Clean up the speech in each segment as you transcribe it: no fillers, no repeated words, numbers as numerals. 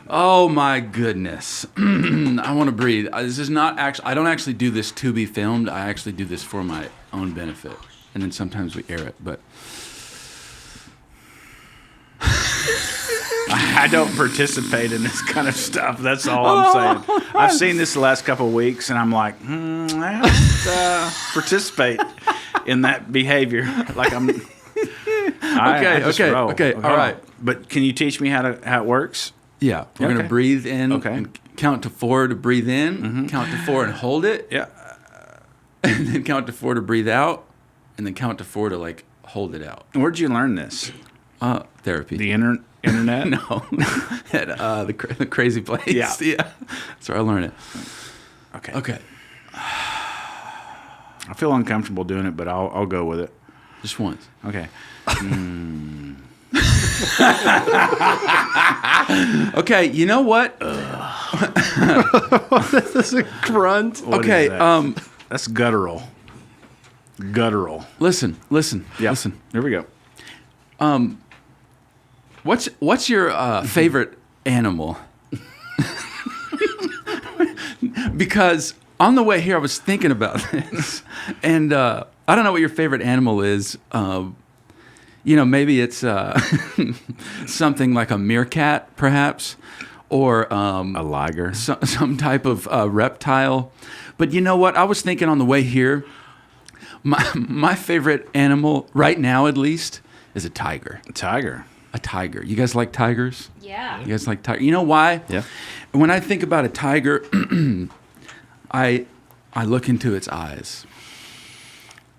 Oh my goodness. I want to breathe. This is not actually, I don't actually do this to be filmed. I actually do this for my own benefit. And then sometimes we air it, but. I don't participate in this kind of stuff. That's all I'm saying. I've seen this the last couple of weeks, and I'm like, I don't participate in that behavior. Like I'm. Okay. All right. But can you teach me how it works? Yeah, we're going to breathe in. And count to 4 to breathe in. Mm-hmm. Count to 4 and hold it. Yeah. And then count to 4 to breathe out, and then count to 4 to like hold it out. Where'd you learn this? Therapy. The internet? No, at the crazy place. Yeah, that's where I learned it. Okay. I feel uncomfortable doing it, but I'll go with it. Just once. Okay. Okay. You know what? This is a grunt. What is that? That's guttural. Listen. Yeah. Listen. Here we go. What's your favorite animal? Because on the way here, I was thinking about this, and I don't know what your favorite animal is. Maybe it's something like a meerkat, perhaps, or a liger, some type of reptile. But you know what? I was thinking on the way here, my favorite animal right now, at least, is a tiger. A tiger. You guys like tigers? Yeah. You guys like tigers? You know why? Yeah. When I think about a tiger, I look into its eyes.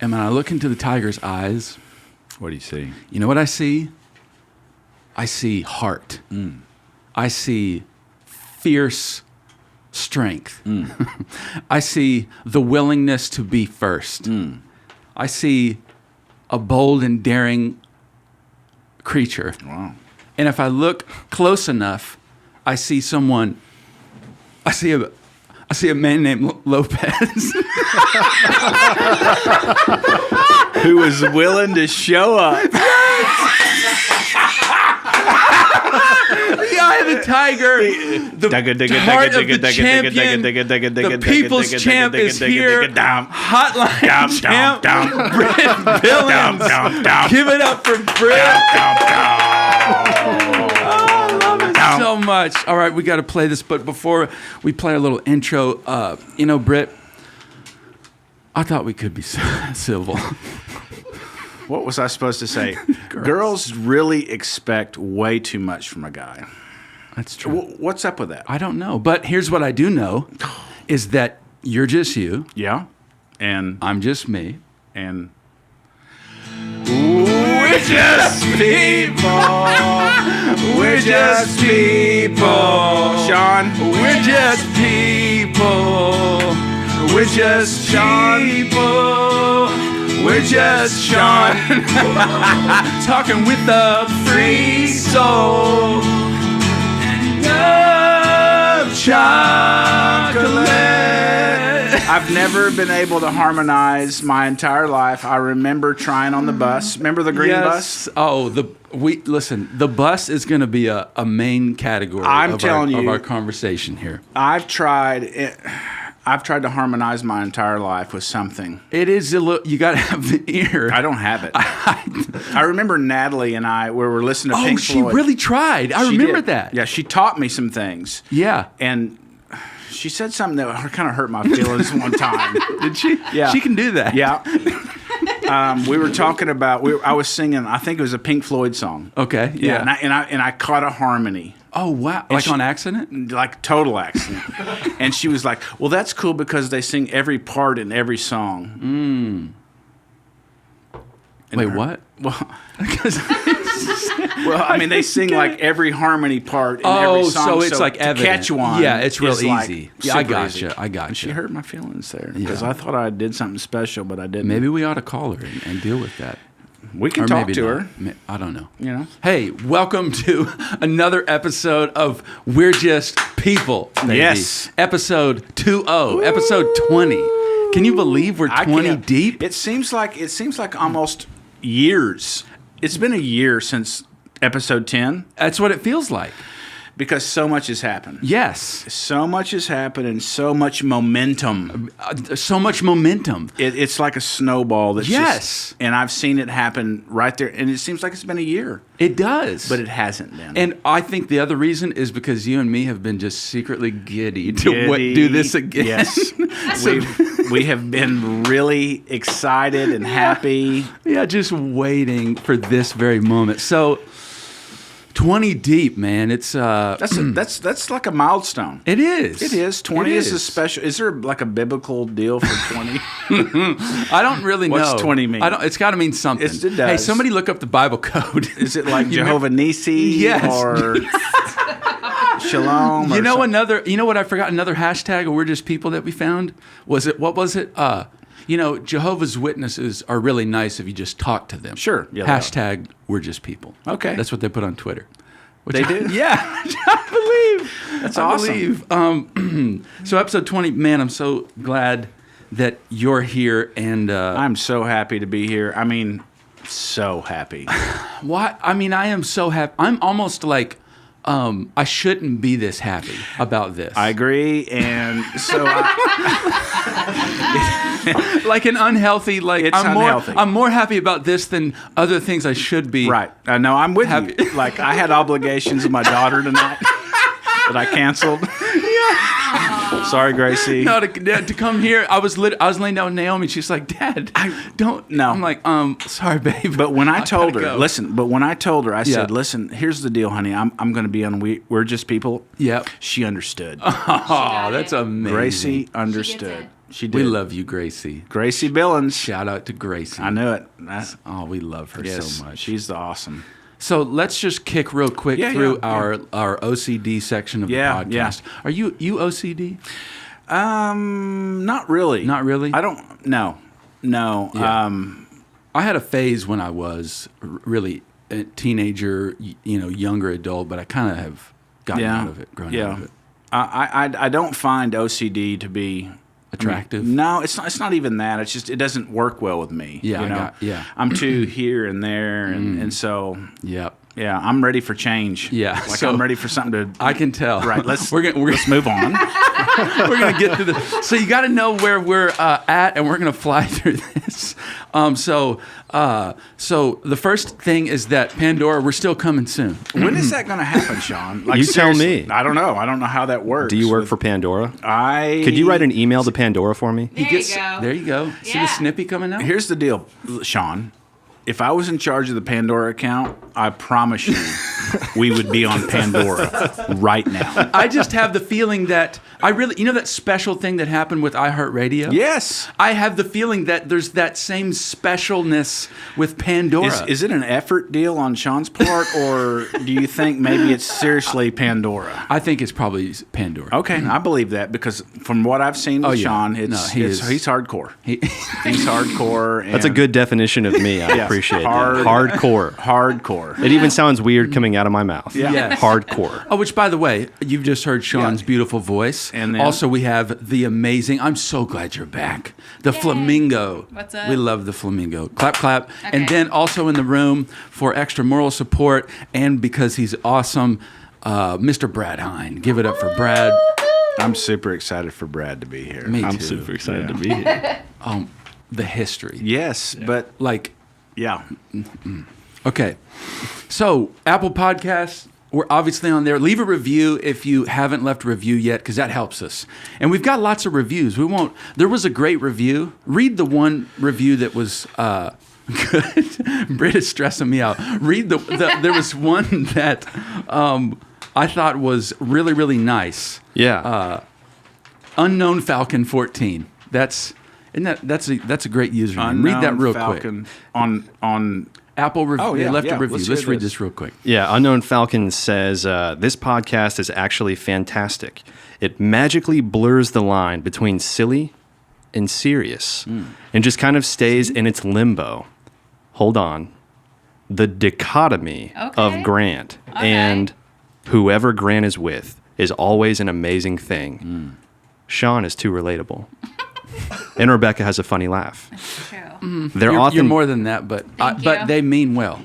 And when I look into the tiger's eyes, what do you see? You know what I see? I see heart. I see fierce strength. I see the willingness to be first. I see a bold and daring creature. Wow. And if I look close enough, I see a man named Lopez. Who is willing to show up. The eye of the tiger, the heart of the champion, the people's champ is here. Hotline champ, Britt Billins. Give it up for Britt. I love it so much. All right, we got to play this, but before we play a little intro, Britt, I thought we could be civil. What was I supposed to say? Girls really expect way too much from a guy. That's true. What's up with that? I don't know. But here's what I do know is that you're just you. Yeah. And I'm just me. And we're just people. We're just people. Sean. We're just people. We're just people. We're just Sean. Talking with a free soul. Love chocolate. I've never been able to harmonize my entire life. I remember trying on the bus. Remember the green bus? Oh, listen, the bus is going to be a main category of our conversation here. I've tried to harmonize my entire life with something. It is you got to have the ear. I don't have it. I remember Natalie and I were listening to Pink Floyd. Oh, she really tried. I remember that. Yeah, she taught me some things. Yeah. And she said something that kind of hurt my feelings one time. Did she? Yeah. She can do that. Yeah. We were talking about. I was singing. I think it was a Pink Floyd song. Okay. Yeah. And I caught a harmony. Oh wow! Like on accident? Like total accident. And she was like, "Well, that's cool because they sing every part in every song." Wait, what? Well, I mean, they sing like every harmony part in every song. So it's like evident. To catch one. Yeah, it's real easy. Like yeah, I gotcha. I gotcha. And she hurt my feelings there because I thought I did something special, but I didn't. Maybe we ought to call her and deal with that. We can talk to her. I don't know. You know. Hey, welcome to another episode of We're Just People, baby. Yes. Episode 20, episode 20. Can you believe we're 20 deep? It seems like almost years. It's been a year since episode 10. That's what it feels like. Because so much has happened. Yes. So much has happened and so much momentum. So much momentum. It's like a snowball that's Yes. and I've seen it happen right there. And it seems like it's been a year. It does. But it hasn't been. And I think the other reason is because you and me have been just secretly giddy to do this again. Yes. we have been really excited and happy. Yeah, just waiting for this very moment. So 20 deep, man. It's that's like a milestone. It is. It is. 20 It is a special. Is there like a biblical deal for 20? I don't really know. What's 20 mean? It's got to mean something. It does. Hey, somebody look up the Bible code. Is it like Jehovah Nissi? Yes. Or Shalom? You know what I forgot? Another hashtag, or we're just people that we found. What was it? Jehovah's Witnesses are really nice if you just talk to them. Sure. Yeah, hashtag, we're just people. Okay. That's what they put on Twitter. They do? Yeah. I believe. That's awesome. So episode 20, man, I'm so glad that you're here. And I'm so happy to be here. I mean, so happy. why? I mean, I am so happy. I'm almost like... I shouldn't be this happy about this. I agree, and so like an unhealthy, it's unhealthy. I'm more happy about this than other things I should be. Right. No, I'm with you. Like I had obligations with my daughter tonight that I canceled. Sorry, Gracie. No, to come here, I was laying down with Naomi. She's like, Dad, I don't. No. I'm like, sorry, babe. But when I told her, go. I said, listen, here's the deal, honey. I'm going to be on We're Just People. Yep. She understood. Oh, that's amazing. Gracie understood. She did. We love you, Gracie. Gracie Billins. Shout out to Gracie. I knew it. We love her so much. She's awesome. So let's just kick real quick through our OCD section of the podcast. Yeah. Are you OCD? Not really. Not really? I don't. No. Yeah. I had a phase when I was really a teenager, younger adult, but I kind of have gotten out of it, grown out of it. I don't find OCD to be attractive. No, it's not even that. It's just it doesn't work well with me. Yeah, I'm too here and there, and so Yep. Yeah, I'm ready for change. Yeah, like so I'm ready for something to. I can tell. Right. Let's let's move on. We're gonna get through this. So you got to know where we're at, and we're gonna fly through this. So the first thing is that Pandora, we're still coming soon. When is that going to happen, Sean? Like, you tell me. I don't know. I don't know how that works. Do you work for Pandora? Could you write an email to Pandora for me? There you go. See the snippy coming out? Here's the deal, Sean. If I was in charge of the Pandora account, I promise you we would be on Pandora right now. I just have the feeling that that special thing that happened with iHeartRadio? Yes. I have the feeling that there's that same specialness with Pandora. Is it an effort deal on Sean's part, or do you think maybe it's seriously Pandora? I think it's probably Pandora. Okay, I believe that because from what I've seen with Sean, he's hardcore. He's hardcore. And that's a good definition of me. I appreciate that. Hardcore. Hardcore. It even sounds weird coming out of my mouth. Yeah. Yes. Hardcore. Oh, which, by the way, you've just heard Sean's beautiful voice. And then, also, we have the amazing, I'm so glad you're back, the Flamingo. What's up? We love the Flamingo. Clap, clap. Okay. And then also in the room for extra moral support and because he's awesome, Mr. Brad Hine. Give it up for Brad. I'm super excited for Brad to be here. Me too. I'm super excited to be here. The history. Yes, but Like, yeah. okay. So, Apple Podcasts, we're obviously on there. Leave a review if you haven't left a review yet, because that helps us. And we've got lots of reviews. There was a great review. Read the one review that was good. Britt is stressing me out. Read there was one that I thought was really, really nice. Yeah. Unknown Falcon 14. That's a great username. Read that real Falcon quick. On Apple review. Oh, yeah, left yeah. a review. Let's Let's hear read this. this real quick. Yeah, Unknown Falcon says, this podcast is actually fantastic. It magically blurs the line between silly and serious and just kind of stays in its limbo. Hold on. The dichotomy of Grant and whoever Grant is with is always an amazing thing. Sean is too relatable. And Rebecca has a funny laugh. True. They're You're often more than that, but Thank you. they mean well.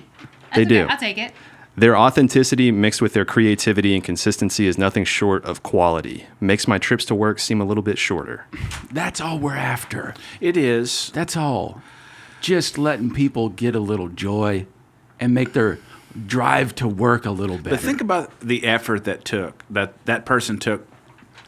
They do. I'll take it. Their authenticity mixed with their creativity and consistency is nothing short of quality. Makes my trips to work seem a little bit shorter. That's all we're after. It is. That's all. Just letting people get a little joy and make their drive to work a little better. But think about the effort that person took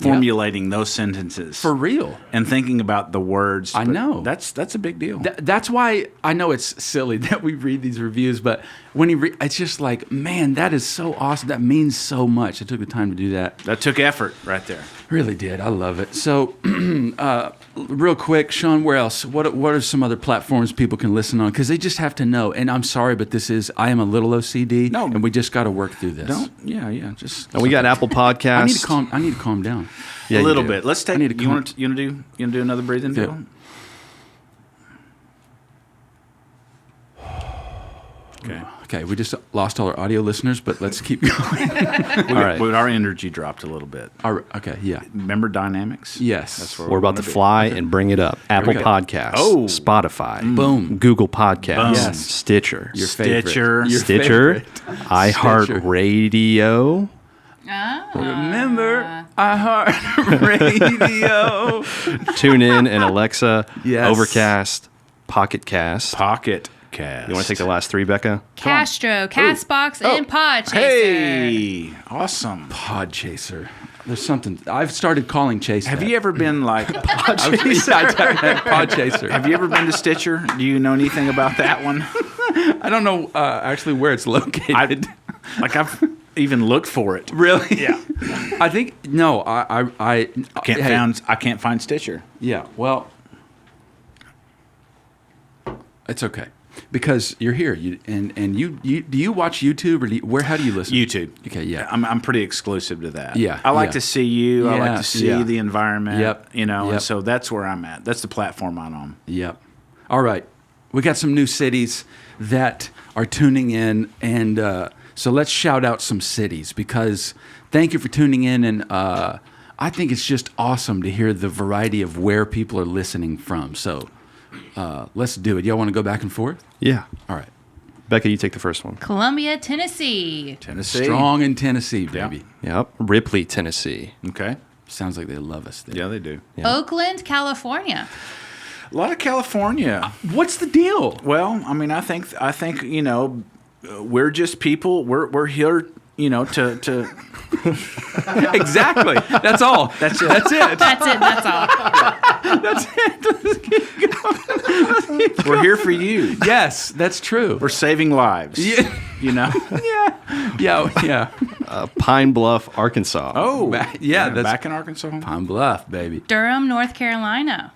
formulating those sentences. For real. And thinking about the words. I know. That's a big deal. That's why I know it's silly that we read these reviews, but when it's just like, man, that is so awesome. That means so much. I took the time to do that. That took effort right there. Really did. I love it. So, real quick, Sean, where else? What are some other platforms people can listen on? Because they just have to know. And I'm sorry, but I am a little OCD. No. And we just got to work through this. And we got Apple Podcasts. I need to calm down. Yeah, a you little do. bit. Let's take. You want to do another breathing deal? Okay, we just lost all our audio listeners, but let's keep going. All right. Our energy dropped a little bit. Okay, yeah. Remember dynamics? Yes. That's where We're about to fly and bring it up. Apple go. Podcasts, Oh. Spotify, Boom. Google Podcasts, Boom. Yes. Stitcher, Your favorite. Stitcher. Your Stitcher, favorite. iHeartRadio. Remember, iHeartRadio. Tune in and Alexa, Yes. Overcast, Pocket Cast. Pocket Cast. You want to take the last three, Becca? Castro, Castbox, and Podchaser. Hey, awesome. Podchaser. There's something. I've started calling Chase. Have you ever been like? Podchaser? Have you ever been to Stitcher? Do you know anything about that one? I don't know actually where it's located. I've even looked for it. Really? Yeah. I think no. I can't find Stitcher. Yeah. Well, it's okay because you're here. Do you watch YouTube or how do you listen? YouTube. Okay. Yeah. I'm pretty exclusive to that. Yeah, I like yeah. to see you. I like Yeah, to see yeah. the environment. Yep, And yep. so that's where I'm at. That's the platform I'm on. Yep. All right. We got some new cities that are tuning in, and so let's shout out some cities because thank you for tuning in, and I think it's just awesome to hear the variety of where people are listening from. So let's do it. Y'all want to go back and forth? Yeah. All right. Becca, you take the first one. Columbia, Tennessee. Tennessee. Strong in Tennessee, baby. Yep. Ripley, Tennessee. Okay. Sounds like they love us there. Yeah, they do. Yeah. Oakland, California. A lot of California. What's the deal? Well, I mean, I think we're just people. We're here, to Exactly. That's all. That's it. That's it. That's it. That's all. That's it. We're here for you. Yes, that's true. We're saving lives. Yeah. Yeah. Pine Bluff, Arkansas. Oh, Yeah, that's back in Arkansas. Pine Bluff, baby. Durham, North Carolina.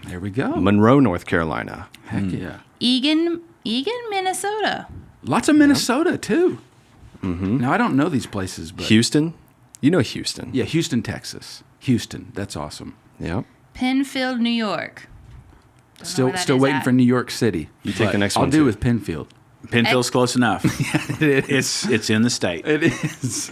There we go. Monroe, North Carolina. Heck yeah. Egan, Minnesota. Lots of Minnesota too. Now I don't know these places, but Houston. You know Houston. yeah, Houston, Texas. Houston, that's awesome. Yep. Penfield, New York. Don't know Still where that still is waiting at. for New York City. You take the next I'll one, do too. with Penfield. Penfield's close enough. It is. It's in the state. It is.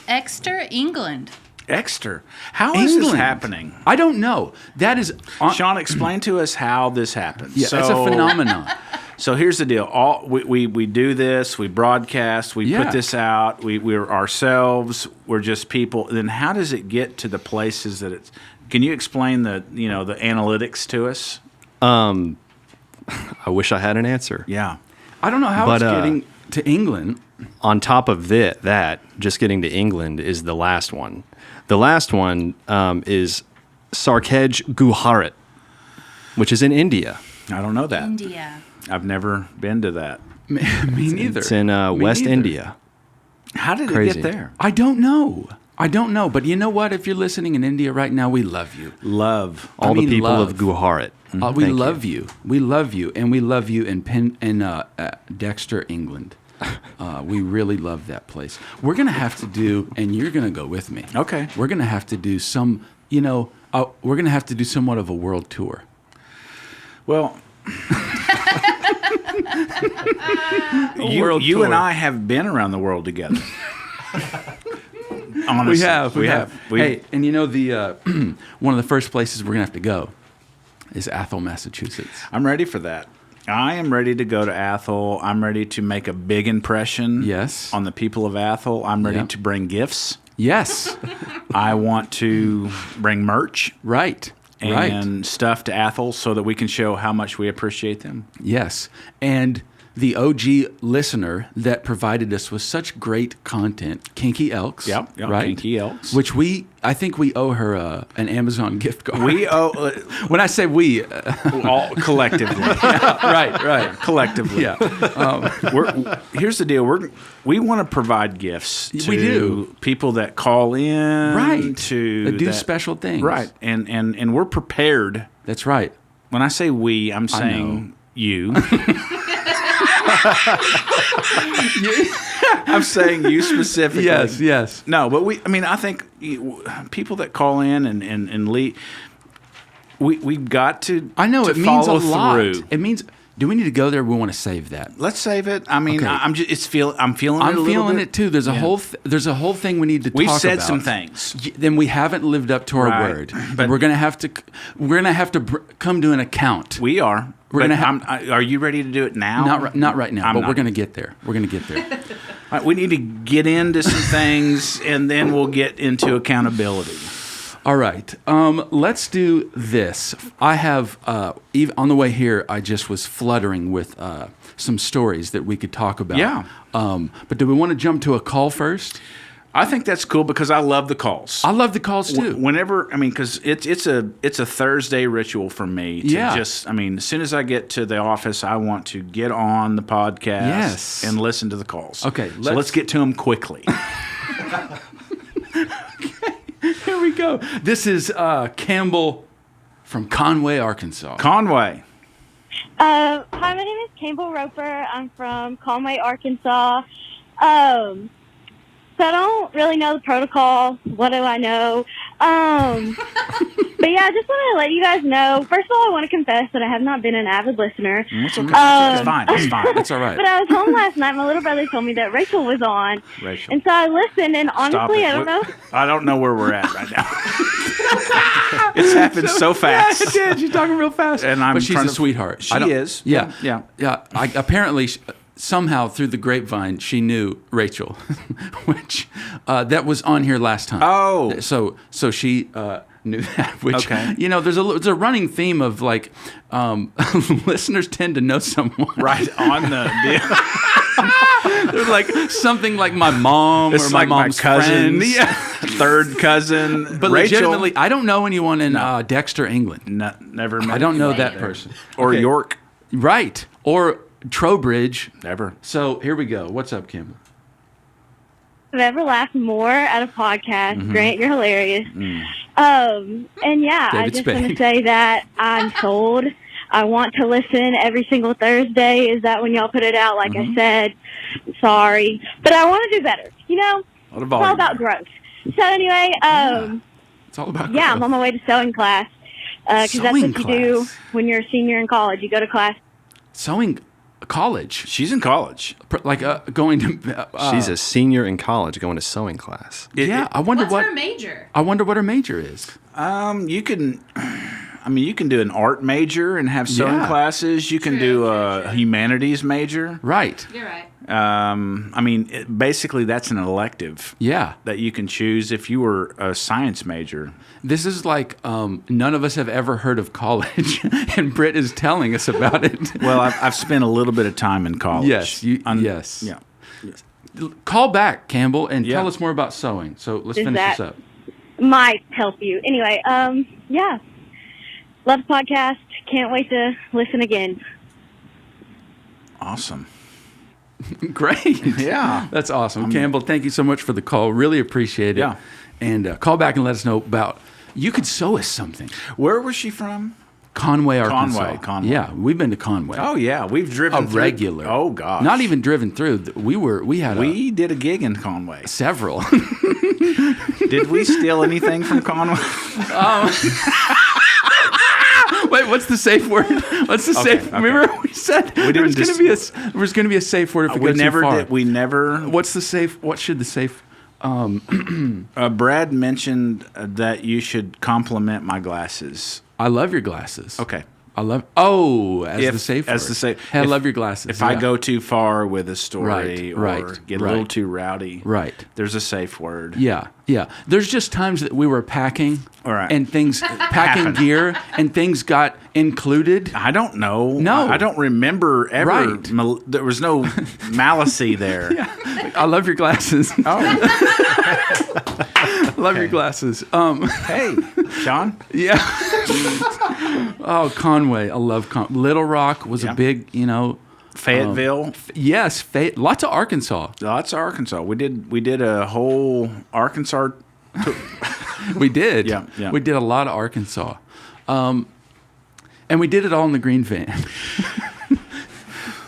Exeter, England. Exeter. How is this England. happening? I don't know. That is. Sean, explain to us how this happens. Yeah, it's a phenomenon. So here's the deal. We do this. We broadcast. We Yeah. put this out. We're ourselves. We're just people. Then how does it get to the places that it's? Can you explain the analytics to us? I wish I had an answer. Yeah. I don't know how But, it's getting to England. On top of that, just getting to England is the last one. The last one is Sarkhej Gujarat, which is in India. I don't know that. India. I've never been to that. Me neither. It's in Me West neither. India. How did it Crazy. get there? I don't know. But you know what? If you're listening in India right now, we love you. Love. All the people love. of Gujarat. We Thank love you. We love you, and we love you in Dexter, England. We really love that place. We're gonna have to do, and you're gonna go with me. Okay. We're gonna have to do some. We're gonna have to do somewhat of a world tour. Well, world you tour. and I have been around the world together. Honestly, We have. We- Hey, and the one of the first places we're gonna have to go is Athol, Massachusetts. I'm ready for that. I am ready to go to Athol. I'm ready to make a big impression. Yes. On the people of Athol. I'm ready Yep. to bring gifts. Yes. I want to bring merch Right. and stuff to Athol so that we can show how much we appreciate them. Yes. And the OG listener that provided us with such great content, Kinky Elks. Yep, right? Kinky Elks. Which I think we owe her an Amazon gift card. We owe when I say we, all collectively. right. Collectively. Yeah. Here's the deal. We want to provide gifts to We do. people that call in. Right. To That do special things. Right. And we're prepared. That's right. When I say we, I'm saying you. I'm saying you specifically. Yes. No, but I think people that call in and lead, we've got to. I know to it means a follow lot. through. It means. Do we need to go there? We want to save that. Let's save it. I mean, Okay. I'm feeling it. I'm feeling it too. There's a whole thing we need to We've talk about. said some things. Then we haven't lived up to our Right. word. But- we're gonna have to come to an account. We are. We're But gonna are you ready to do it now? Not right now, I'm but not. we're gonna get there. We're gonna get there. All right, we need to get into some things, and then we'll get into accountability. All right. Let's do this. I have even on the way here. I just was fluttering with some stories that we could talk about. Yeah. But do we want to jump to a call first? I think that's cool because I love the calls. I love the calls too. Whenever, because it's a Thursday ritual for me. To Yeah. Just, as soon as I get to the office, I want to get on the podcast Yes. and listen to the calls. Okay, so let's get to them quickly. Here we go. This is Campbell from Conway, Arkansas. Conway. Hi, my name is Campbell Roper. I'm from Conway, Arkansas. So I don't really know the protocol. What do I know? But yeah, I just want to let you guys know. First of all, I want to confess that I have not been an avid listener. It's okay. It's fine. It's fine. That's all right. But I was home last night. My little brother told me that Rachel was on. Rachel. And so I listened, and Stop honestly, it. I don't know. I don't know where we're at right now. It's happened so fast. Yeah, it did. She's talking real fast. And I'm but she's trying a to- sweetheart. She I don't- is. Yeah. Yeah. Apparently, somehow through the grapevine, she knew Rachel, which that was on here last time. Oh. So she knew that. Which Okay. there's a running theme of like listeners tend to know someone. Right on the deal. They're like something like my mom It's or my like my mom's cousin, friend. Yeah. third cousin. But Rachel, legitimately, I don't know anyone in Dexter, England. never met. I don't know Same. that person. Or Okay. York. Right. Or Trowbridge. Never. So here we go. What's up, Campbell? I've ever laughed more at a podcast. Mm-hmm. Grant, you're hilarious. Mm. And yeah, I David just want to Spade. say that I'm sold. I want to listen every single Thursday. Is that when y'all put it out? Like Mm-hmm. I said, sorry, but I want to do better. What It's about all about growth. So anyway, It's all about yeah, I'm growth. on my way to sewing class because that's Sewing what you do class. when you're a senior in college. You go to class. Sewing college. She's in college. Like going to. She's a senior in college going to sewing class. Yeah, I wonder What's what. her major? I wonder what her major is. You can. You can do an art major and have sewing Yeah. classes. You can True, do true, a true. humanities major. Right. You're right. Basically, that's an elective Yeah. that you can choose if you were a science major. This is like none of us have ever heard of college, and Britt is telling us about it. Well, I've spent a little bit of time in college. Yes, yes. Yeah. Call back, Campbell, and Yeah. tell us more about sewing. So let's Is finish that- this up. Might help you. Anyway, yeah. Love the podcast. Can't wait to listen again. Awesome. Great. Yeah. That's awesome. Campbell, thank you so much for the call. Really appreciate it. Yeah. And call back and let us know about. You could sew us something. Where was she from? Conway, Arkansas. Conway. Yeah, we've been to Conway. Oh yeah, we've driven A through. regular. Oh gosh. Not even driven through. We had We did a gig in Conway. several. Did we steal anything from Conway? Wait, what's the safe word? What's the safe? okay. Remember we said there didn't was going to be a safe word if it we goes never too far. did. We never. What's the safe? What should the safe? Brad mentioned that you should compliment my glasses. I love your glasses. Okay. I love the safe word. As the safe. Hey, I love your glasses. If I go too far with a story Right, or get a little too rowdy, there's a safe word. Yeah. There's just times that we were packing All right. and things, packing gear, and things got included. I don't know. No. I don't remember ever. Right. There was no malice there. I love your glasses. Love your glasses. Hey, Sean. Yeah. Conway. I love Little Rock was a big, Fayetteville. Yes, lots of Arkansas. Lots of Arkansas. We did a whole Arkansas. We did. Yeah. We did a lot of Arkansas. And we did it all in the green van.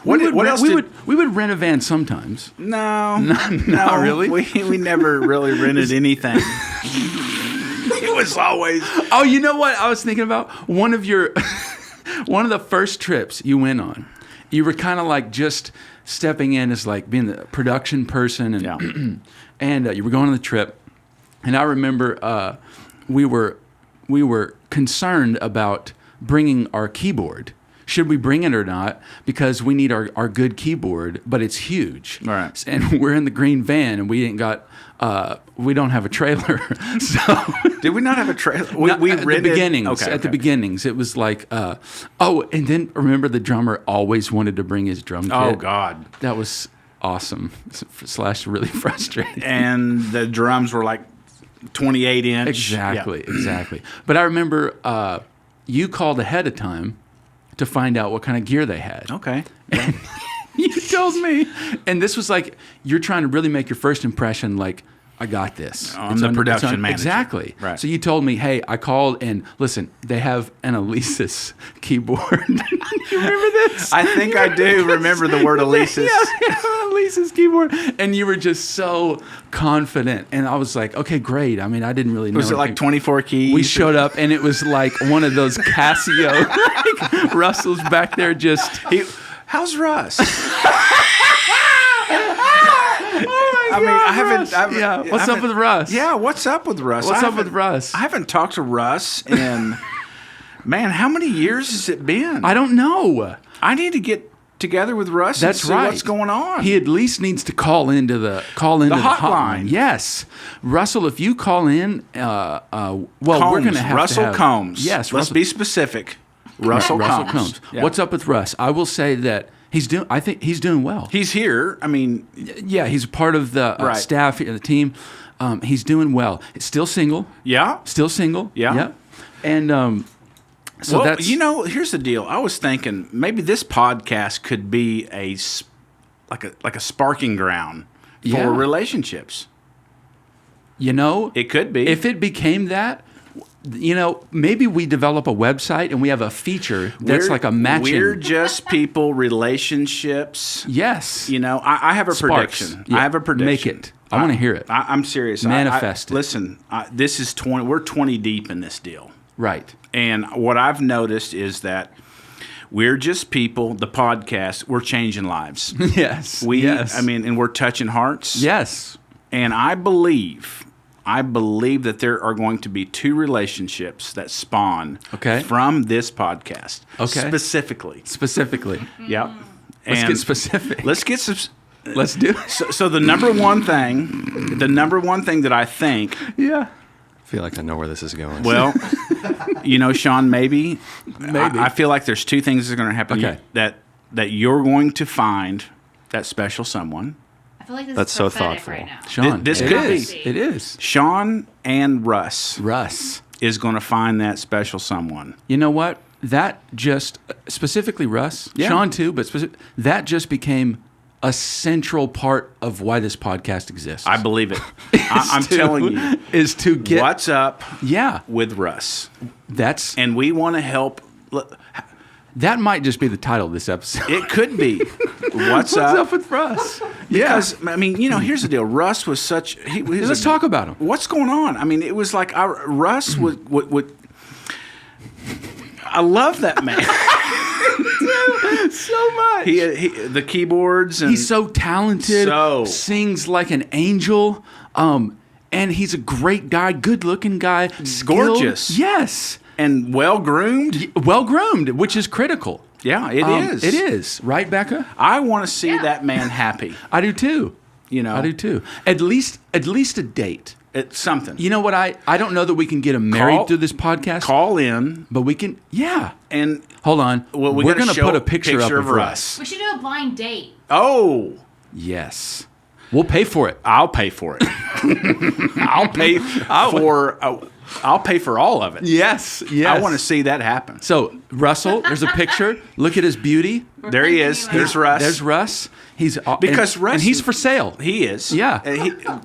What else? We would rent a van sometimes. No, not really. We never really rented anything. It was always. Oh, you know what I was thinking about? One of the first trips you went on, you were kind of like just stepping in as like being the production person, and and you were going on the trip, and I remember we were concerned about bringing our keyboard. Should we bring it or not? Because we need our good keyboard, but it's huge. All right. And we're in the green van, and we don't have a trailer. So Did we not have a trailer? We at rented the beginnings. Okay, At the beginnings, it was like, and then remember the drummer always wanted to bring his drum kit. Oh God, That was awesome / really frustrating. and the drums were like 28 inch. Exactly. But I remember you called ahead of time to find out what kind of gear they had. Okay. You told me. And this was like, you're trying to really make your first impression like, I got this. I'm the production manager. Exactly. Right. So you told me, hey, I called and listen, they have an Alesis keyboard. You remember this? I think I do remember the word Alesis. Yeah, Alesis keyboard. And you were just so confident. And I was like, okay, great. I mean, I didn't really know. Was it like 24 keys? We showed up and it was like one of those Casio. Like Russell's back there just. How's Russ? I mean, I haven't. What's up with Russ? Yeah, what's up with Russ? What's up with Russ? I haven't talked to Russ in, man, how many years has it been? I don't know. I need to get together with Russ That's and see right. what's going on. He at least needs to call into the hotline. hotline. Yes, Russell, if you call in, Combs, we're going to have Russell to have, Combs. Yes, Let's Russell, be specific. Russell Combs. Yeah. What's up with Russ? I will say that I think he's doing well. He's here. I mean, Yeah, he's part of the Right. staff, the team. He's doing well. Still single. yeah. Still single. Yeah. And so Well, that's here's the deal. I was thinking maybe this podcast could be like a sparking ground for Yeah. relationships. It could be. If it became that, maybe we develop a website and we have a feature that's like a matching. We're just people, relationships. Yes. I have a Sparks. prediction. Yeah. I have a prediction. Make it. I want to hear it. I'm serious. Manifest it. Listen, this is 20. We're 20 deep in this deal. Right. And what I've noticed is that we're just people, the podcast, we're changing lives. Yes. I mean, and we're touching hearts. Yes. And I believe that there are going to be 2 relationships that spawn from this podcast. Okay. Specifically. Yep. Let's get specific. Let's get some. Let's do it. So the number one thing that I think, Yeah. I feel like I know where this is going. well, Sean, maybe. I feel like there's 2 things that are going to happen. Okay. That you're going to find that special someone. I feel like this That's is so prophetic thoughtful. right now. Sean. This it could is. be. It is. Sean and Russ Russ. is going to find that special someone. You know what? That just, specifically Russ, Yeah. Sean too, but that just became a central part of why this podcast exists. I believe it. I'm telling you. Is to get. What's up Yeah. with Russ? That's. And we want to help. That might just be the title of this episode. It could be. What's What's up with Russ? Because, I mean, here's the deal. Russ was such... Let's talk about him. What's going on? I mean, it was like Russ would... I love that man. So much. The keyboards and... He's so talented. So. Sings like an angel. And he's a great guy, good-looking guy. Skilled. Gorgeous. Yes. and well groomed. Well groomed, which is critical. Yeah, it is. It is, right, Becca? I want to see that man happy. I do too. You know, I do too. At least a date. It's something. You know what? I don't know that we can get him married through this podcast. Call in, but we can. Yeah. and Hold on. well, we're going to put a picture up of Russ. Russ. We should do a blind date. Oh, Yes. We'll pay for it. I'll pay for it. I'll pay for. I'll pay for all of it. Yes. Yes. I want to see that happen. So Russell, there's a picture. Look at his beauty. There he is. There's Russ. There's Russ. He's Because and Russ- he's for sale. He is. Yeah.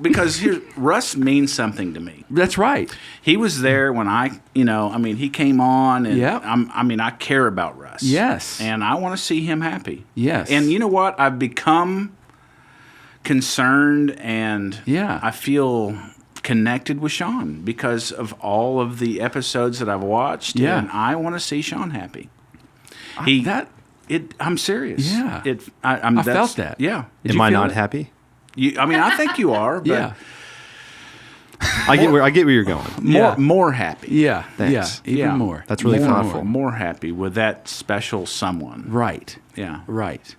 Because Russ means something to me. That's right. He was there when he came on, and Yep. I care about Russ. Yes. And I want to see him happy. Yes. And you know what? I've become concerned, and Yeah. I feel connected with Sean because of all of the episodes that I've watched. Yeah. And I want to see Sean happy. I'm serious. Yeah. I felt that. Yeah. Did Am you I feel not it? happy? I think you are. But Yeah. I get where you're going. more happy. Yeah. Thanks. Yeah. Even Yeah. more. That's really more, thoughtful. More happy with that special someone. Right. Yeah. Right.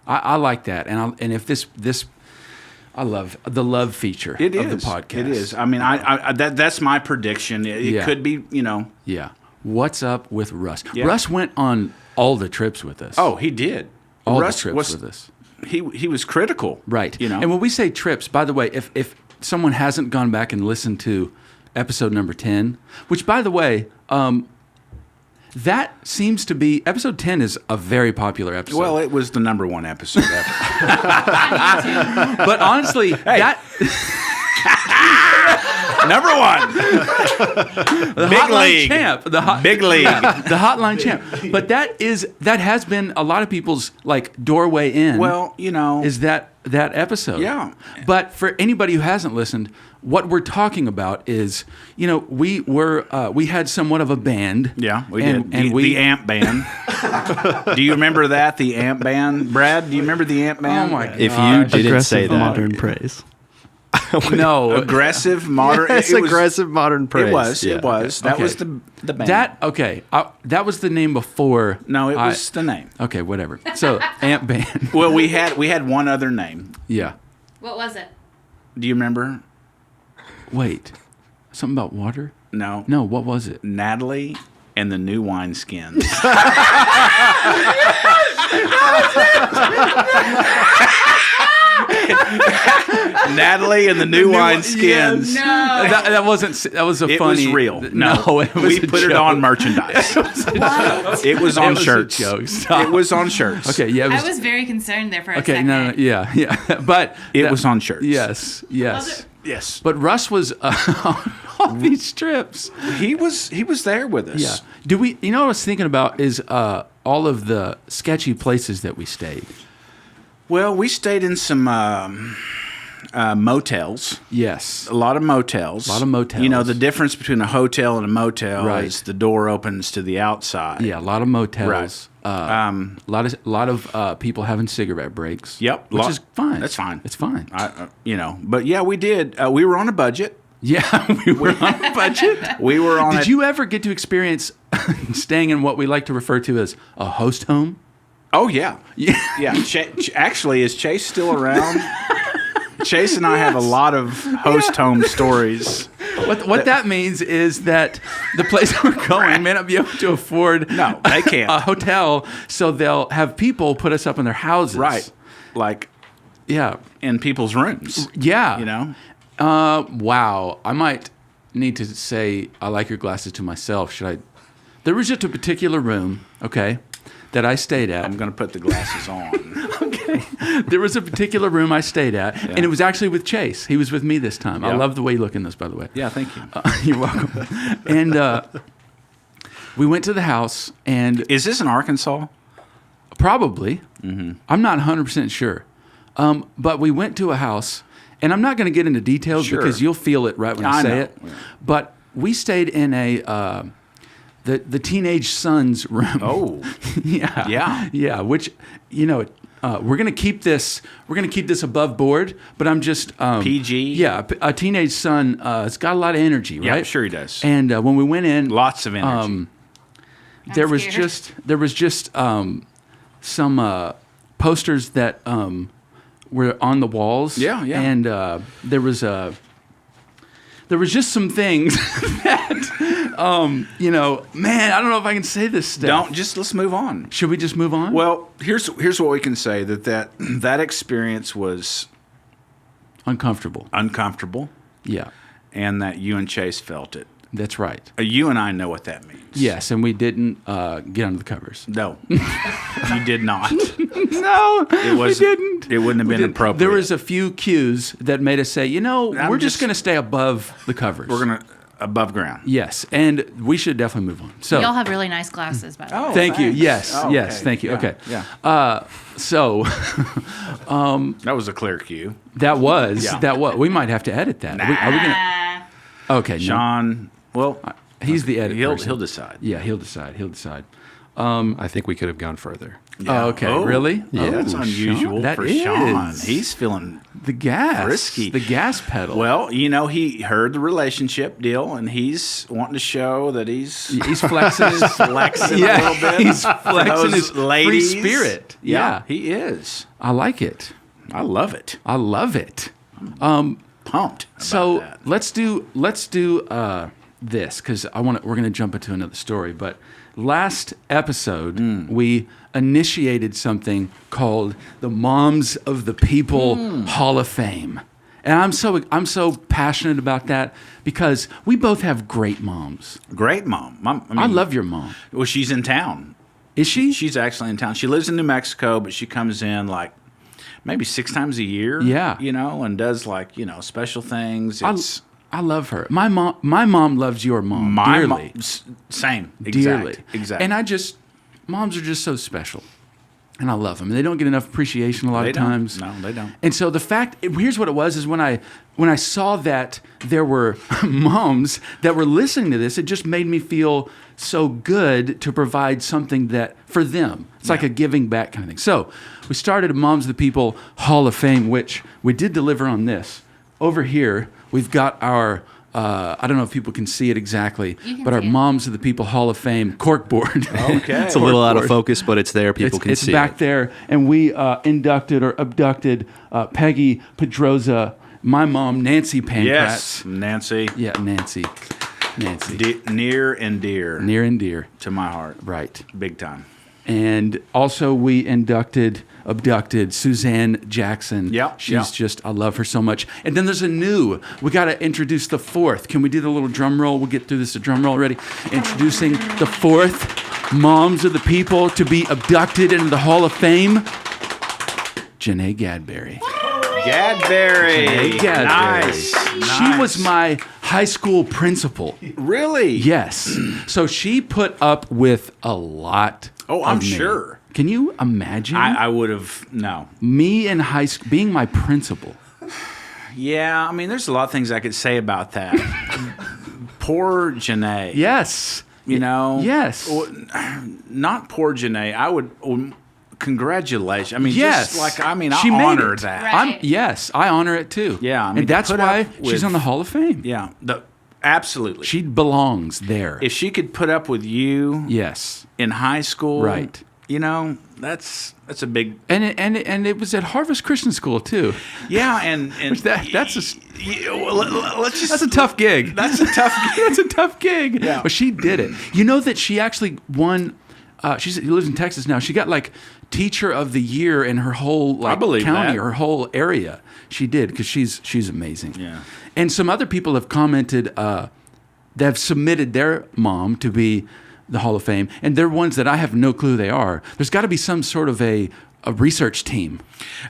I like that, and if this I love the love feature It of is. the podcast. It is. I mean, that's my prediction. It Yeah. could be, Yeah. What's up with Russ? Yeah. Russ went on all the trips with us. Oh, he did. all Russ the trips was, with us. He was critical. Right. You know. And when we say trips, by the way, if someone hasn't gone back and listened to episode number 10, which by the way, that seems to be episode 10 is a very popular episode. Well, it was the number one episode ever. but honestly, that Number one. the Big hotline league. champ, Big league. the hotline champ. But that has been a lot of people's like doorway in. Well, is that episode? Yeah. But for anybody who hasn't listened, what we're talking about is, we had somewhat of a band. Yeah, we and, did. And the Amp Band. Do you remember that? The Amp Band, Brad? Do you remember the Amp Band? Oh my God. If you didn't Aggressive say that, modern praise. No, Aggressive modern. Yes, it was, aggressive modern praise. It was. Yeah, It was. That Okay. was the band. that was the name before. No, it was the name. Okay, whatever. So Amp Band. Well, we had one other name. Yeah. What was it? Do you remember? Wait. Something about water? No. No. What was it? Natalie and the New Wineskins. Natalie and the New Wineskins. No. That wasn't. That was a It funny. was real. No, it was we a put it joke. on merchandise. It was on It was a shirts. joke. Stop. It was on shirts. Okay. Yeah. It was, I was very concerned there for a okay. second. No. Yeah. But It that- was on shirts. Yes. Yes. Was it? Yes. But Russ was on all these trips. He was there with us. Yeah. Do we? You know what I was thinking about is all of the sketchy places that we stayed. Well, we stayed in some motels. Yes. A lot of motels. A lot of motels. You know, the difference between a hotel and a motel Right. is the door opens to the outside. Yeah. A lot of motels. Right. A lot of people having cigarette breaks. Yep. Which is fine. That's fine. It's fine. But yeah, we did. We were on a budget. Yeah, we were on a budget. We were on. Did you ever get to experience staying in what we like to refer to as a host home? Oh yeah, Yeah. yeah. Actually, is Chase still around? Chase and I have a lot of host home stories. What that means is that the place we're going may not be able to afford No, they can't. a hotel, so they'll have people put us up in their houses. Right, like Yeah. in people's rooms. Yeah. You know. Wow. I might need to say I like your glasses to myself. Should I? There was just a particular room, okay, that I stayed at. I'm gonna put the glasses on. Okay. There was a particular room I stayed at, and it was actually with Chase. He was with me this time. I Yeah. love the way you look in this, by the way. Yeah, thank you. You're welcome. And we went to the house, and Is this in Arkansas? probably, I'm not 100% sure, but we went to a house, and I'm not going to get into details Sure. because you'll feel it right when I I say know. it. But we stayed in the teenage son's room. Oh, yeah, Yeah. yeah. Which we're gonna keep this above board, but I'm just PG? Yeah, a teenage son has got a lot of energy, Yeah, right? sure he does. And when we went in, Lots of energy. there was scared. just some posters that were on the walls. Yeah. And there was just some things that man, I don't know if I can say this stuff. Let's move on. Should we just move on? Well, here's what we can say, that experience was uncomfortable. uncomfortable, Yeah, and that you and Chase felt it. that's right. You and I know what that means. Yes, and we didn't get under the covers. No, you did not. No, we didn't. It wouldn't have been appropriate. There was a few cues that made us say, we're just just- going to stay above the covers. We're gonna above ground. Yes, and we should definitely move on. So, Y'all have really nice glasses, by the way. Oh, thank you. thanks. Yes, Oh, yes, okay. thank you. Yeah, Okay. Yeah. So That was a clear cue. that was Yeah. that. What we might have to edit that. Are we gonna? Okay, no. Sean, well, He's the editor. he'll decide. Yeah, he'll decide. He'll decide. I think we could have gone further. Yeah. Oh, okay. Really? Yeah, that's Oh, unusual Sean, that for Sean. is. He's feeling The gas. Frisky. The gas pedal. well. He heard the relationship deal, and he's wanting to show that he's he's flexing his flexing yeah, a little bit. he's for flexing those his ladies. free spirit. Yeah. he is. I like it. I love it. I love it. Pumped. About So that. let's do this because we're gonna jump into another story. But last episode we initiated something called the Moms of the People Hall of Fame, and I'm so passionate about that because we both have great moms. Great mom. I love your mom. Well, she's in town. Is she? She's actually in town. She lives in New Mexico, but she comes in like maybe 6 times a year. Yeah. And does like special things. It's I love her. My mom loves your mom my dearly. mom. Same. Dearly. Exactly. And moms are just so special. And I love them. And they don't get enough appreciation a lot They of don't. times. No, they don't. And so here's what it was, is when I saw that there were moms that were listening to this, it just made me feel so good to provide something that for them. It's like a giving back kind of thing. So we started a Moms of the People Hall of Fame, which we did deliver on this. Over here, we've got our I don't know if people can see it exactly, You can but our see it. Moms of the People Hall of Fame corkboard. Okay. It's a little out of Corkboard. focus, but it's there. People can It's see back it. there, and we inducted or abducted Peggy Pedroza, my mom, Nancy Pancratz. Yes, Nancy. Yeah, Nancy. Near and dear Near and dear. to my heart. Right. Big time. And also we abducted Suzanne Jackson. Yep, She's yep. just, I love her so much. And then there's we got to introduce the fourth. Can we do the little drum roll? We'll get through this drum roll already. Introducing the fourth Moms of the People to be abducted into the Hall of Fame, Janae Gadberry. Gadberry. Gadberry. Nice. She was my high school principal. Really? Yes. So she put up with a lot. Oh, I'm of me. sure. Can you imagine I would have, no. me in high school being my principal? Yeah, I mean, there's a lot of things I could say about that. Poor Janae. Yes. Yes. Well, not poor Janae. I would, congratulations. I mean, Yes. just like, I mean, She I made honor it. that. Right. Yes, I honor it too. Yeah, I mean, and to that's put why up she's with- on the Hall of Fame. Yeah, absolutely. She belongs there. If she could put up with you Yes. in high school, Right. That's a big, And it was at Harvest Christian School too. yeah, and That's let's just, That's a tough gig. that's a tough gig. That's a tough gig. Yeah. But she did it. You know that she actually won. She lives in Texas now. She got like Teacher of the Year in her whole believe county that. or her whole area. She did because she's amazing. Yeah. And some other people have commented. They have submitted their mom to be the Hall of Fame, and they're ones that I have no clue they are. There's got to be some sort of a research team.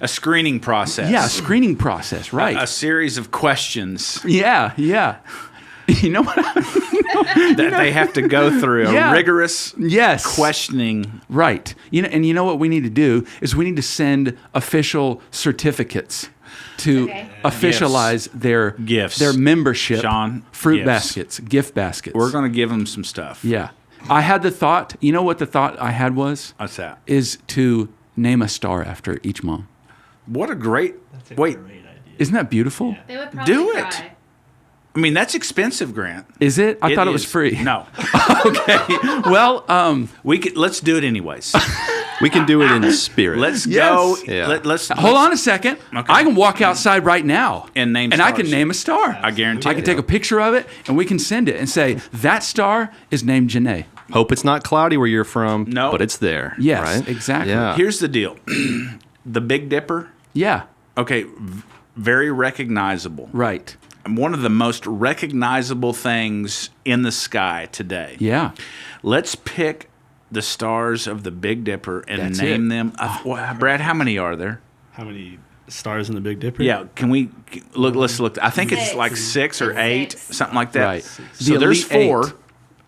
A screening process. Yeah, a screening process, right? A series of questions Yeah. You know what? that they have to go through. Yeah. A rigorous Yes. questioning. Right. You know what we need to do is we need to send official certificates to Okay. officialize their Gifts. their membership. Sean, fruit gifts. baskets, gift baskets. We're going to give them some stuff. Yeah. I had the thought. You know what the thought I had was What's that? is to name a star after each mom. What a great wait. Isn't that beautiful? They would probably Do it. cry. I mean, that's expensive, Grant. Is it? I thought it was is. free. No, Okay. Well, let's do it anyways. We can do it in spirit. Let's Yes. go. Yeah. Let's hold on a second. Okay. I can walk outside right now And name and I can stars. name a star. I guarantee I can it. take a picture of it and we can send it and say that star is named Janae. Hope it's not cloudy where you're from, No. but it's there. Yes, right? exactly. Yeah. Here's the deal: the Big Dipper. Yeah. Okay, very recognizable. Right. One of the most recognizable things in the sky today. Yeah. Let's pick the stars of the Big Dipper and That's name it. them. Brad, how many are there? How many stars in the Big Dipper? Yeah, can we look? Let's look. I think it's Six. like 6 or It's 8, six. something like that. Right. So The there's Elite 4. Eight.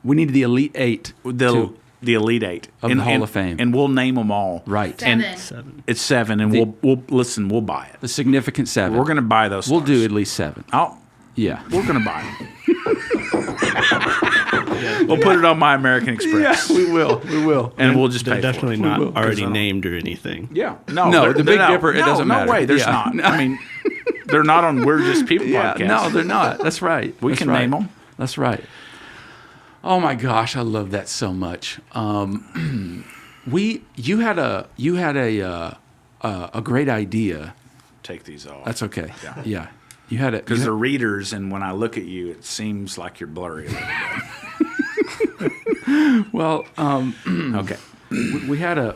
We need the Elite 8. The Elite 8 Of the Hall of Fame. and we'll name them all. Right. Seven. And 7. it's 7, and we'll listen. We'll buy it. The significant 7. We're gonna buy those. We'll stars. do at least 7. Yeah. We're gonna buy them. We'll put it on My American Express. we will. We will. And we'll just They're pay definitely for it. not will, 'cause already I don't- named or anything. Yeah. No. No, they're- the Big they're Dipper, it doesn't matter. No way. There's Yeah. not. No. I mean, they're not on We're Just People Yeah. podcast. No, they're not. That's right. We That's can right. name them. That's right. Oh my gosh, I love that so much. You had a great idea. Take these off. That's okay. Yeah. Yeah. You had it Because they're readers, and when I look at you, it seems like you're blurry a little well. bit. Okay. We had a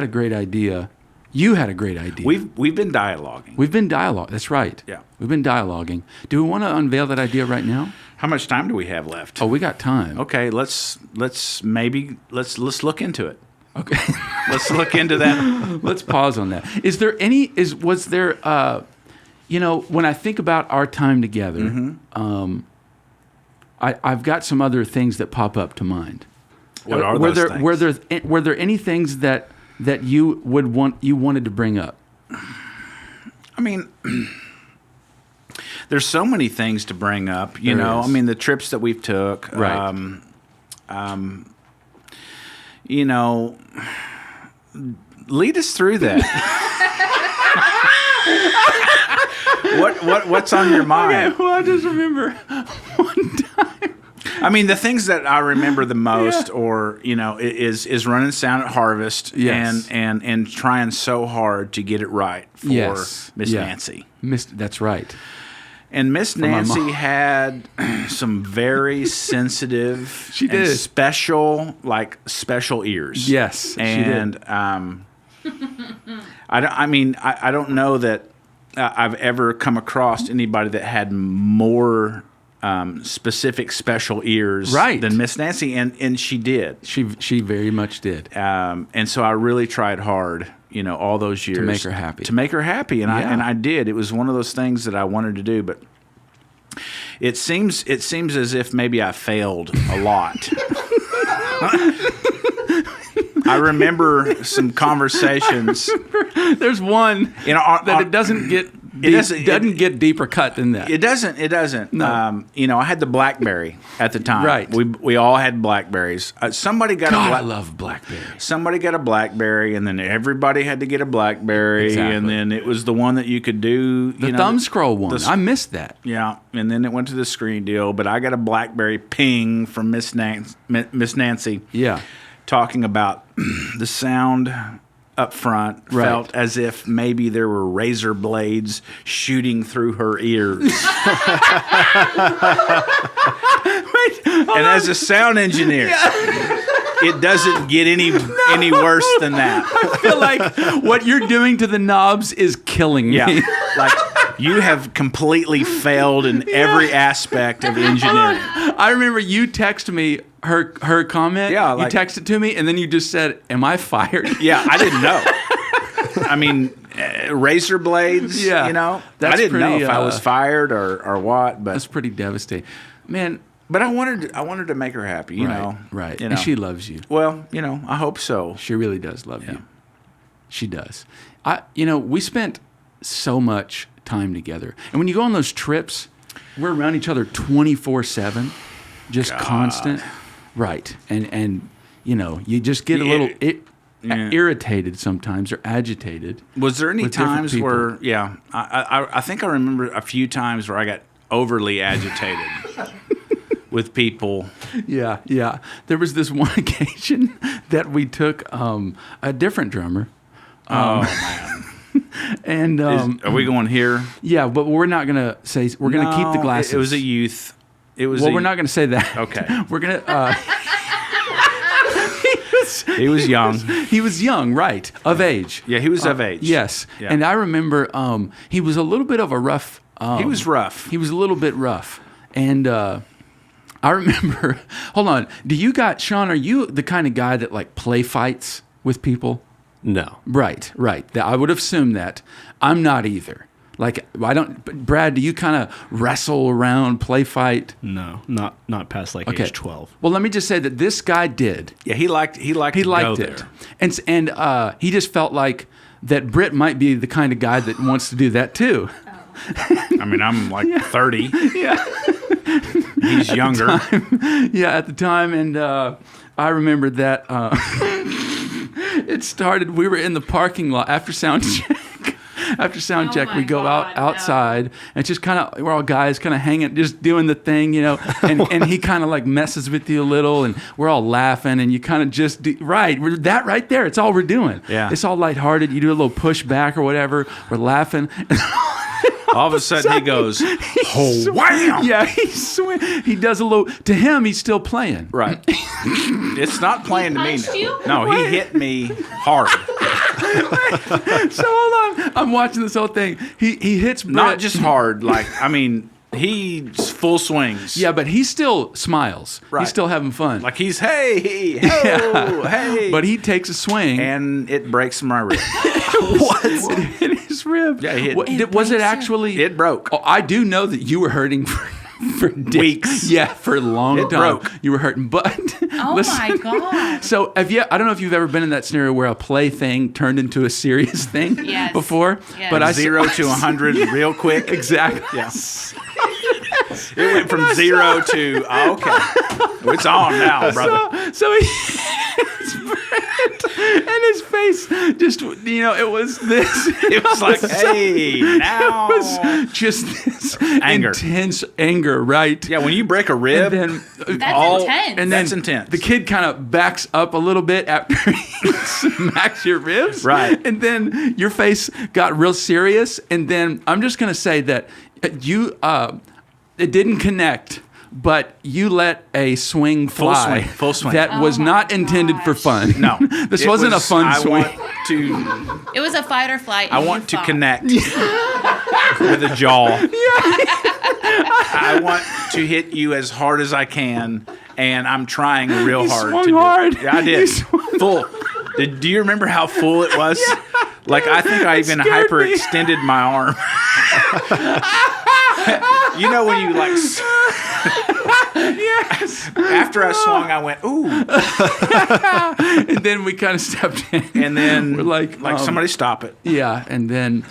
great idea. You had a great idea. We've been dialoguing. We've been dialogue. That's right. Yeah. We've been dialoguing. Do we want to unveil that idea right now? How much time do we have left? Oh, we got time. Okay. Let's look into it. Okay. Let's look into that. Let's pause on that. Was there when I think about our time together, Mm-hmm. I've got some other things that pop up to mind. What are were those there things? were there any things that you wanted to bring up? I mean, there's so many things to bring up. You There know, is. I mean, the trips that we've took. Right. You know, lead us through that. What's on your mind? Well, I just remember one time. I mean, the things that I remember the most, or is running sound at Harvest, Yes. and trying so hard to get it right for Yes. Miss Yeah. Nancy. That's right. And Miss my Nancy mom. had some very sensitive, She and did. special ears. Yes, she and did. I don't know that I've ever come across anybody that had more specific special ears Right. than Miss Nancy, and she did. She very much did. And so I really tried hard, all those years make her happy. To make her happy, and Yeah. I did. It was one of those things that I wanted to do, but it seems as if maybe I failed a lot. I remember some conversations. There's one that it doesn't get doesn't- get deeper cut than that. It doesn't. No. I had the BlackBerry at the time. Right. We all had Blackberries. Somebody got God, a I love BlackBerry. Somebody got a BlackBerry, and then everybody had to get a BlackBerry, Exactly. and then it was the one that you could do The thumb scroll one. I missed that. Yeah, and then it went to the screen deal. But I got a BlackBerry ping from Miss Nancy. Yeah. Talking about the sound up front Right. felt as if maybe there were razor blades shooting through her ears. And as a sound engineer, it doesn't get any worse than that. I feel like what you're doing to the knobs is killing me. Yeah, like you have completely failed in every aspect of engineering. I remember you text me her comment. Yeah, you texted to me, and then you just said, "Am I fired?" Yeah, I didn't know. I mean, razor blades. Yeah, I that's didn't know pretty, if I was fired or what. But That's pretty devastating, man. But I wanted to make her happy. You know, right? You And know. she loves you. Well, I hope so. She really does love you. She does. We spent so much time together, and when you go on those trips, we're around each other 24/7, just constant. Right, and you just get a little. irritated sometimes or agitated. Was there any with different times people. where, I think I remember a few times where I got overly agitated with people. Yeah, yeah. There was this one occasion that we took a different drummer. Oh, man. And Are we going here? yeah, but we're not gonna say. We're gonna keep the No, glasses. It was a youth. It was. Well, we're not gonna say that. Okay. We're gonna. He was young. He was young, right? Of age. Yeah, he was of age. Yes. Yeah. And I remember he was a little bit of a rough. He was rough. He was a little bit rough, and I remember. Hold on. Sean? Are you the kind of guy that like play fights with people? No. Right. I would assume that. I'm not either. Like I don't. But Brad, do you kind of wrestle around, play fight? No, not past like age 12. Well, let me just say that this guy did. Yeah, he liked to go it, there. and he just felt like that Britt might be the kind of guy that wants to do that too. I mean, I'm like 30. Yeah, He's younger. yeah, at the time, and I remember that it started. We were in the parking lot after sound check. After sound check, my we go God, outside, and it's just kind of we're all guys kind of hanging, just doing the thing, and he kind of like messes with you a little, and we're all laughing, and you kind of just we're that right there. It's all we're doing. Yeah. It's all lighthearted. You do a little push back or whatever. We're laughing. All of a sudden, he goes, "Oh, wham!" Yeah, he does a little. To him, he's still playing. Right. It's not playing to me punched now. you? No, he hit me hard. So hold on, I'm watching this whole thing. He hits Britt. Not just hard. Like, I mean, he's full swings. Yeah, but he still smiles. Right. He's still having fun. Like he's hey, ho, hey. But he takes a swing. And it breaks my rib. What? It hit his rib. Yeah, it hit. Was it actually? It broke. Oh, I do know that you were hurting for days. Weeks. Yeah, for a long It time. broke. You were hurting, but Oh my God. So I don't know if you've ever been in that scenario where a play thing turned into a serious thing Yes. before. Yes. But 0 to 100 real quick. Exactly. Yeah. It went from 0 to okay. It's on now, brother. So he hits Brett, and his face just, it was this. It was like, hey, now. It was just this Anger. intense anger, right? Yeah, when you break a rib, And then, That's intense. and then That's intense. The kid kind of backs up a little bit after he smacks your ribs. Right. And then your face got real serious. And then I'm just going to say that it didn't connect, but you let a swing fly. Full swing. That was my not intended for fun. no. This It wasn't was, a fun I swing. It was a fight or flight. I and want you to fought. connect with a jaw. I want to hit you as hard as I can, and I'm trying real You swung hard. to do hard. it. Yeah, I You did. swung Full. Do you remember how full it was? Like, I think I even scared me. hyperextended my arm. You know when you like... Yes. After I swung, I went, ooh. And then we kind of stepped in. And then, We're like, somebody stop it. Yeah. And then,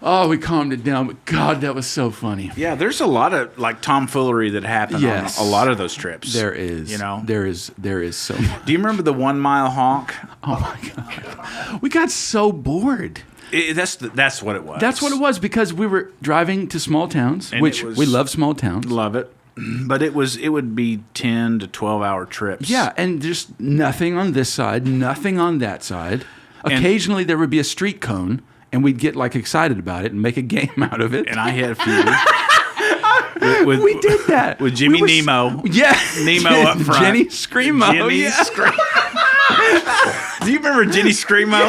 we calmed it down. But God, that was so funny. Yeah, there's a lot of, like, tomfoolery that happened Yes. on a lot of those trips. There is. You know? There is so much. Do you remember the 1 mile honk? Oh, my God. We got so bored. That's what it was. That's what it was, because we were driving to small towns, And which it was- we love small towns. Love it. But it would be 10 to 12-hour trips. Yeah, and just nothing on this side, nothing on that side. And- Occasionally there would be a street cone, and we'd get like excited about it and make a game out of it. And I had a few. We did that With Jimmy We Nemo. Yeah, Nemo up front. Jenny Screamo. Jimmy yeah. Do you remember Jenny Screamo?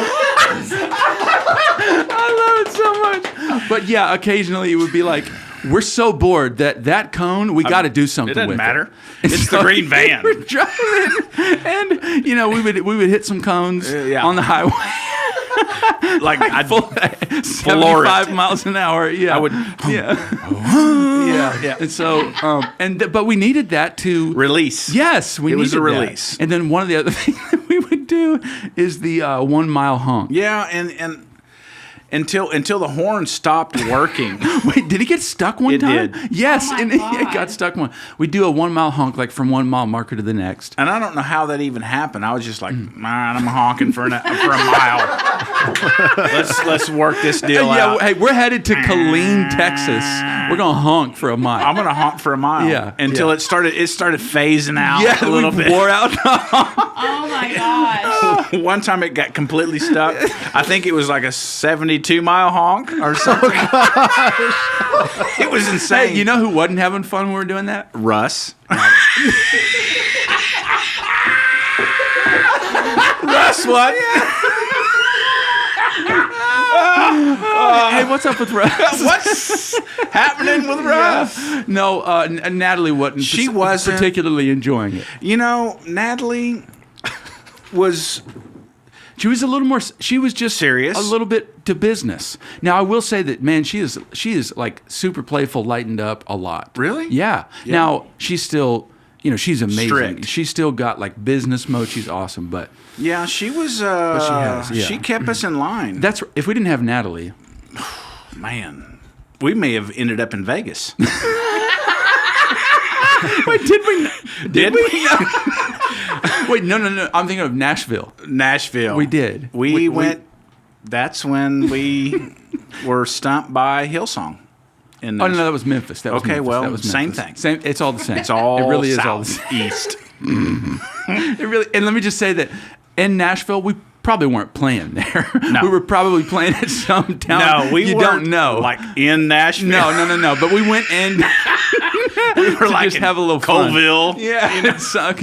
I love it so much. But yeah, occasionally it would be like, we're so bored that cone, we got to do something It doesn't with matter. it. It's the green van. We were driving, and we would hit some cones Yeah. on the highway. Like, I'd Full, floor it. 75 miles an hour. Yeah, I would- yeah. Yeah. And so, but we needed that to release. Yes, we It was a needed that. release. And then one of the other things that we would do is the 1 mile honk. Yeah, and until the horn stopped working. Wait, did he get stuck one It time? did. Yes, Oh my and it God. got stuck one. We do a 1 mile honk, like from 1 mile marker to the next. And I don't know how that even happened. I was just like, man, I'm honking for a mile. let's work this deal out. Hey, we're headed to Killeen, Texas. We're gonna honk for a mile. I'm gonna honk for a mile. Yeah, Until yeah. it started phasing out yeah, a little we bit. wore out. Oh my gosh. One time it got completely stuck. I think it was like a 72-mile honk or something. It was insane. Hey, you know who wasn't having fun when we were doing that? Russ. Russ, what? Hey, what's up with Russ? What's happening with Russ? No, Natalie wasn't. She wasn't. particularly enjoying it. You know, Natalie was She was a little more. She was just Serious? a little bit to business. Now I will say that, man, she is like super playful, lightened up a lot. Really? Yeah. Now she's still, she's amazing. Strict. She's still got like business mode. She's awesome, but yeah, she was. she has, yeah. She kept us in line. that's if we didn't have Natalie. Man, we may have ended up in Vegas. Wait, did we? Did we? Wait, no. I'm thinking of Nashville. Nashville. We did. We went. That's when we were stumped by Hillsong. In Oh no, that was Memphis. That was Okay, Memphis. well, that was same Memphis. thing. Same. It's all the same. It's all. It really is south, all the same. east. It really. And let me just say that in Nashville, we probably weren't playing there. No. We were probably playing at some town. No, we you weren't don't know. like in Nashville. No. But we went in. we were to like just in have a little fun. Colville. Yeah,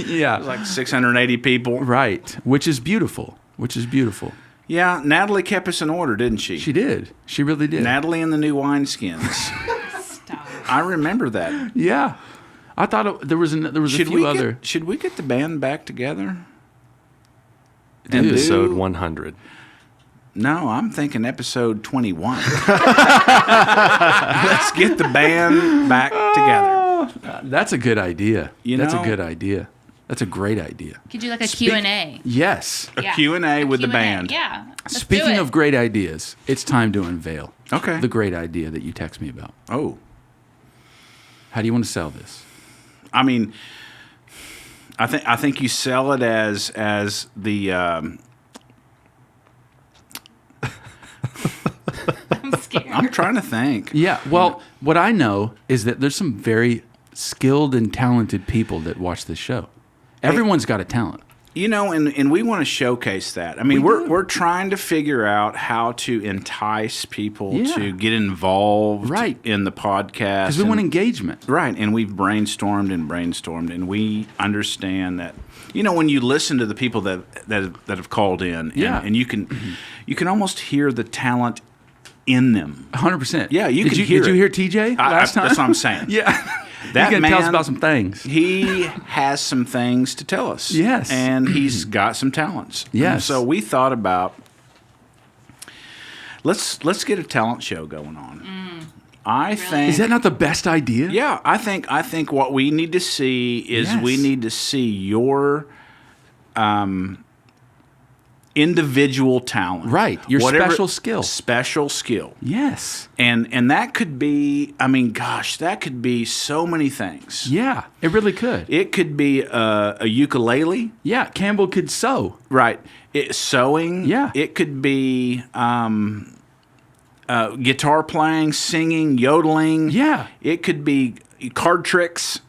yeah. Like 680 people. Right, which is beautiful. Yeah, Natalie kept us in order, didn't she? She did. She really did. Natalie and the New Wineskins. Stop. I remember that. Yeah, I thought there was a few other. Should we get the band back together? Dude. Episode 100. No, I'm thinking episode 21. Let's get the band back together. That's a good idea. That's know- a good idea. That's a great idea. Could do like a Q&A. Yes. A Q&A with the band. Yeah. Let's do Speaking it. of great ideas, it's time to unveil. Okay. The great idea that you text me about. Oh, How do you want to sell this? I mean, I think you sell it as the. I'm scared. I'm trying to think. Yeah. Well, what I know is that there's some very skilled and talented people that watch this show. Everyone's got a talent. You know, and we want to showcase that. I mean, we're trying to figure out how to entice people Yeah. to get involved Right. in the podcast. Because we want and- engagement. Right, and we've brainstormed, and we understand that. You know, when you listen to the people that have called in, Yeah. and you can almost hear the talent in them. 100%. Yeah, you Did can you, hear Did you it. hear TJ last time? That's what I'm saying. Yeah. That He's going to tell us man- about some things. He has some things to tell us. Yes. And he's got some talents. Yes. So we thought about let's get a talent show going on. I think Is that not the best idea? yeah, I think what we need to see is Yes. we need to see your individual talent. Right, your Whatever- special skill. Special skill. Yes. And that could be, I mean, gosh, that could be so many things. Yeah, it really could. It could be a ukulele, Yeah, Campbell could sew. right? Sewing. Yeah. It could be guitar playing, singing, yodeling. Yeah. It could be card tricks.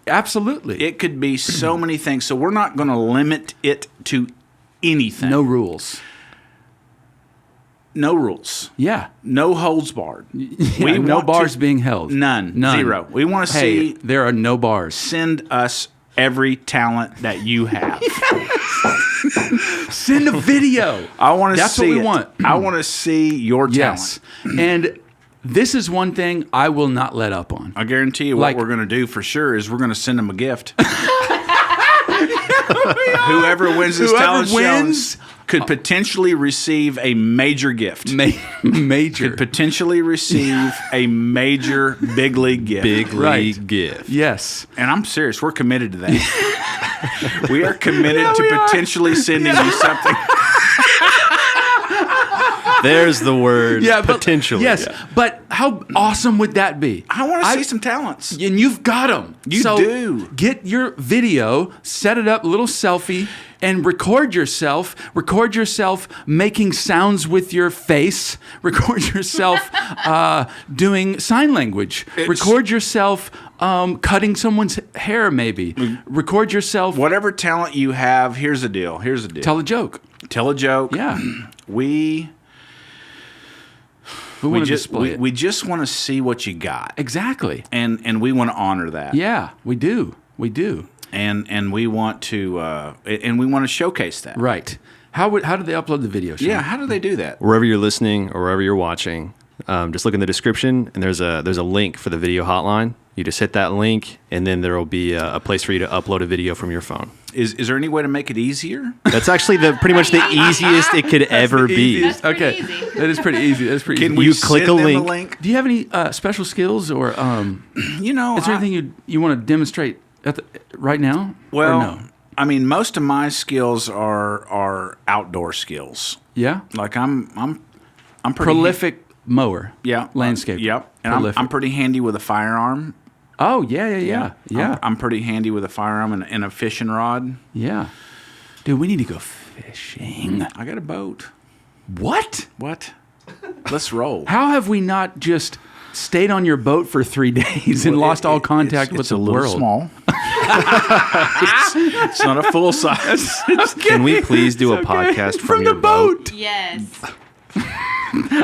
Absolutely. It could be so many things. So we're not going to limit it to anything. No rules. No rules. Yeah. No holds barred. Yeah, no want bars to- being held. None. Zero. We want to Hey, see. there are no bars. Send us every talent that you have. Send a video. I want to see. That's what we it. want. I want to see your Yes. talent. And this is one thing I will not let up on. I guarantee you, Like- what we're going to do for sure is we're going to send them a gift. Whoever wins this Whoever talent wins- show could potentially receive a major gift. Major. Could potentially receive a major big league gift. Big Right. league gift. Yes. And I'm serious. We're committed to that. We are committed to we are. potentially sending you something There's the word. Yeah, but, potentially. Yes, Yeah. but how awesome would that be? I want to see some talents. And you've got them. You do. Get your video, set it up, a little selfie, and record yourself. Record yourself making sounds with your face. Record yourself doing sign language. Record yourself cutting someone's hair, maybe. Record yourself. Whatever talent you have, here's the deal. Tell a joke. Tell a joke. Yeah. We want to just display it. we just want to see what you got. Exactly. And we want to honor that. Yeah, we do. We do. And we want to showcase that. Right. How do they upload the video, Sean? Yeah, how do they do that? Wherever you're listening or wherever you're watching, just look in the description, and there's a link for the video hotline. You just hit that link, and then there will be a place for you to upload a video from your phone. Is there any way to make it easier? That's actually pretty much the easiest it could ever be. That's pretty Okay. easy. That is pretty easy. That's pretty Can easy. we You click send a them link. Do you have any special skills or You know, is there anything you want to demonstrate right now? well, Or no? I mean, most of my skills are outdoor skills. Yeah. Like I'm pretty Prolific mower. Yeah, Landscape. Yep, and Prolific. I'm pretty handy with a firearm. Oh yeah. I'm pretty handy with a firearm and a fishing rod. Yeah. Dude, we need to go fishing. I got a boat. What? What? Let's roll. How have we not just stayed on your boat for 3 days and lost all contact with it's the a little world? small. it's not a full size. Can we please do a podcast from, the your boat? Yes.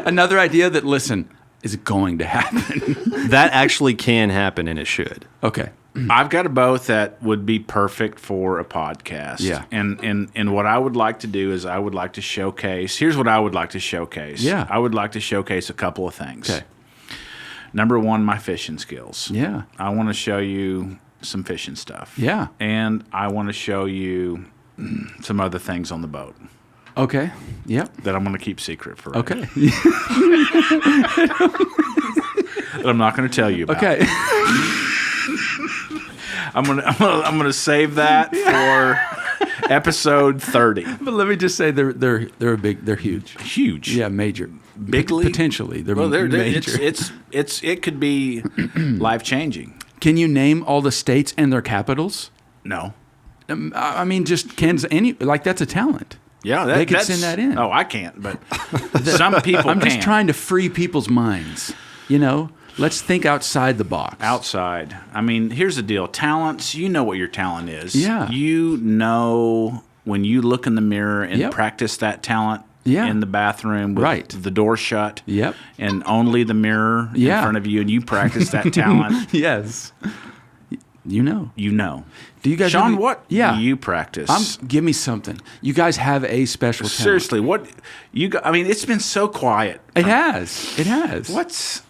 Another idea that, listen, is going to happen. That actually can happen, and it should. Okay. I've got a boat that would be perfect for a podcast. Yeah. And what I would like to do is I would like to showcase. Here's what I would like to showcase. Yeah. I would like to showcase a couple of things. Okay. Number one, my fishing skills. Yeah. I want to show you some fishing stuff. Yeah. And I want to show you some other things on the boat Okay. Yep. that I'm going to keep secret for. Okay. That I'm not going to tell you about. Okay. I'm gonna save that for episode 30. But let me just say they're huge. Huge. Yeah, major. Bigly? Potentially. They're Well, major. it could be life changing. Can you name all the states and their capitals? No. I mean, just that's a talent. Yeah, They could that's- send that in. Oh, I can't, but some people I'm just can. trying to free people's minds. You know, let's think outside the box. Outside. I mean, here's the deal. Talents, you know what your talent is. Yeah. You know when you look in the mirror and Yep. practice that talent Yeah. in the bathroom with Right. the door shut. Yep. And only the mirror in Yeah. front of you, and you practice that talent. Yes. You know. You know. Do you guys? Sean, have any- what Yeah. do you practice? Give me something. You guys have a special talent. Seriously, what you got? I mean, it's been so quiet. It has. It has. What's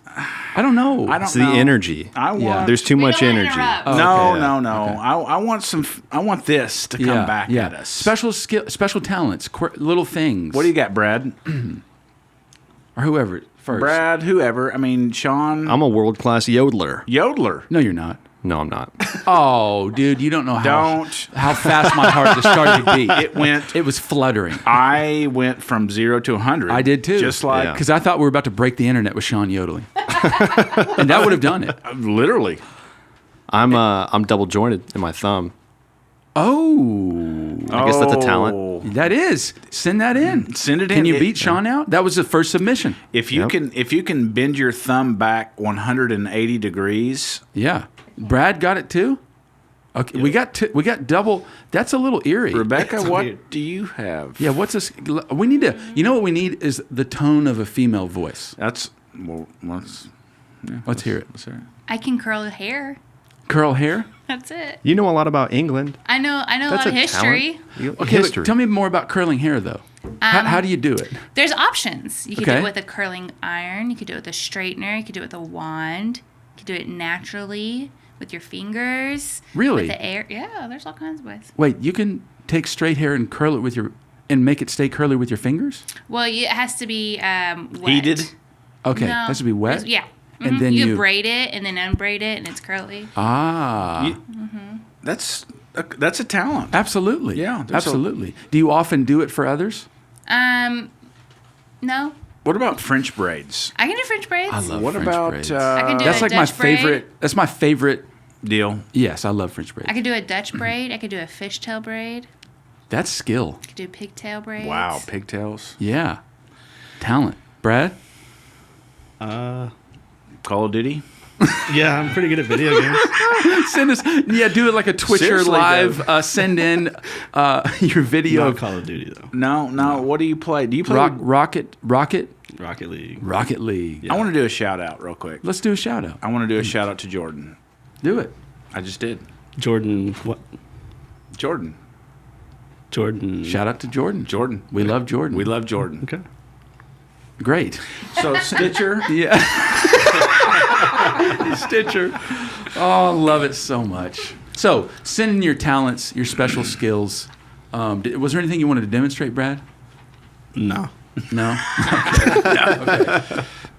I don't know. I don't It's know. the energy. I want. Yeah. There's too We much don't wanna energy. interrupt. Oh, no, okay. no. Okay. I want some. I want this to come back at us. Special skill, special talents, little things. What do you got, Brad? Or whoever first. Brad, whoever. I mean, Sean. I'm a world-class yodeler. Yodeler. No, you're not. No, I'm not. Oh, dude, you don't know how Don't. how fast my heart just started to beat. It went. It was fluttering. I went from 0 to 100. I did too. Just like Yeah. Because I thought we were about to break the internet with Sean yodeling, and that would have done it. literally. I'm double jointed in my thumb. Oh, I guess that's a talent. that is. Send that in. Send it in. Can you It- beat Sean out? That was the first submission. If you Yep. can bend your thumb back 180 degrees. Yeah, Brad got it too. Okay, we got double. That's a little eerie. Rebecca, what do you have? Yeah, what's this? We need to. You know what we need is the tone of a female voice. That's well. Let's Let's hear it. hear it. I can curl hair. Curl hair. That's it. You know a lot about England. I know a That's lot of a history. talent. Okay, History. but tell me more about curling hair, though. How do you do it? There's options. You could do Okay. it with a curling iron. You could do it with a straightener. You could do it with a wand. You could do it naturally with your fingers. Really? With the air. Yeah, there's all kinds of ways. Wait, you can take straight hair and curl it with your and make it stay curly with your fingers? Well, it has to be wet. Heated. Okay, No, it has to be wet. Yeah. And Mhm. then you you- could braid it and then unbraid it and it's curly. Ah, That's a talent. absolutely. Yeah, there's a- absolutely. Do you often do it for others? No. What about French braids? I can do French braids. I love What French about braids. I can do That's a like Dutch my favorite. braid. That's my favorite. deal? Yes, I love French braids. I could do a Dutch braid. I could do a fishtail braid. That's skill. I could do pigtail braids. Wow, pigtails. Yeah, talent. Brad. Call of Duty. Yeah, I'm pretty good at video games. Send us. Yeah, do it like a Twitcher Seriously, live. Send in your video. Not Call of Duty though. No. What do you play? Do you play? Rocket Rocket League. League. I want to do a shout out real quick. Let's do a shout out. I want to do a shout out to Jordan. Do it. I just did. Jordan. What? Jordan. Jordan. Shout out to Jordan. Jordan. We love Jordan. We love Jordan. Okay. Great. So Stitcher. Yeah. Stitcher. Oh, love it so much. So send in your talents, your special skills. Was there anything you wanted to demonstrate, Brad? No. No?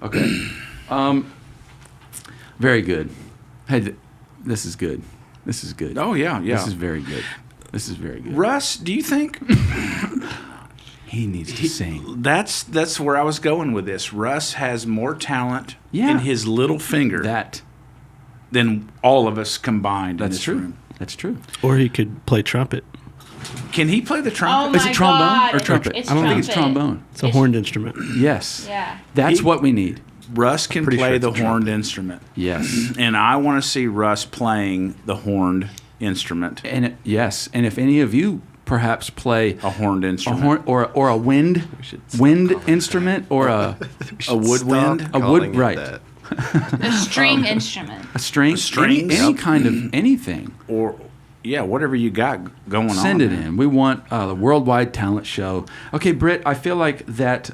Okay. Very good. Hey, this is good. This is good. Oh yeah. This is very good. This is very good. Russ, do you think He needs to sing. that's where I was going with this? Russ has more talent Yeah. in his little finger than all of us combined. in That's this true. room. That's true. Or he could play trumpet. Can he play the trumpet? Is it trombone or trumpet? It's I don't think it's trumpet. trombone. It's a horned instrument. Yes. Yeah. That's He- what we need. Russ can Pretty play sure it's the a horned instrument, Yes. and I want to see Russ playing the horned instrument. And yes, and if any of you perhaps play A horned a instrument. horn or a wind instrument or a woodwind? A wood- right. A string instrument. a string, Strings? any kind of anything. Or whatever you got going on. Send it man. in. We want the worldwide talent show. Okay, Britt, I feel like that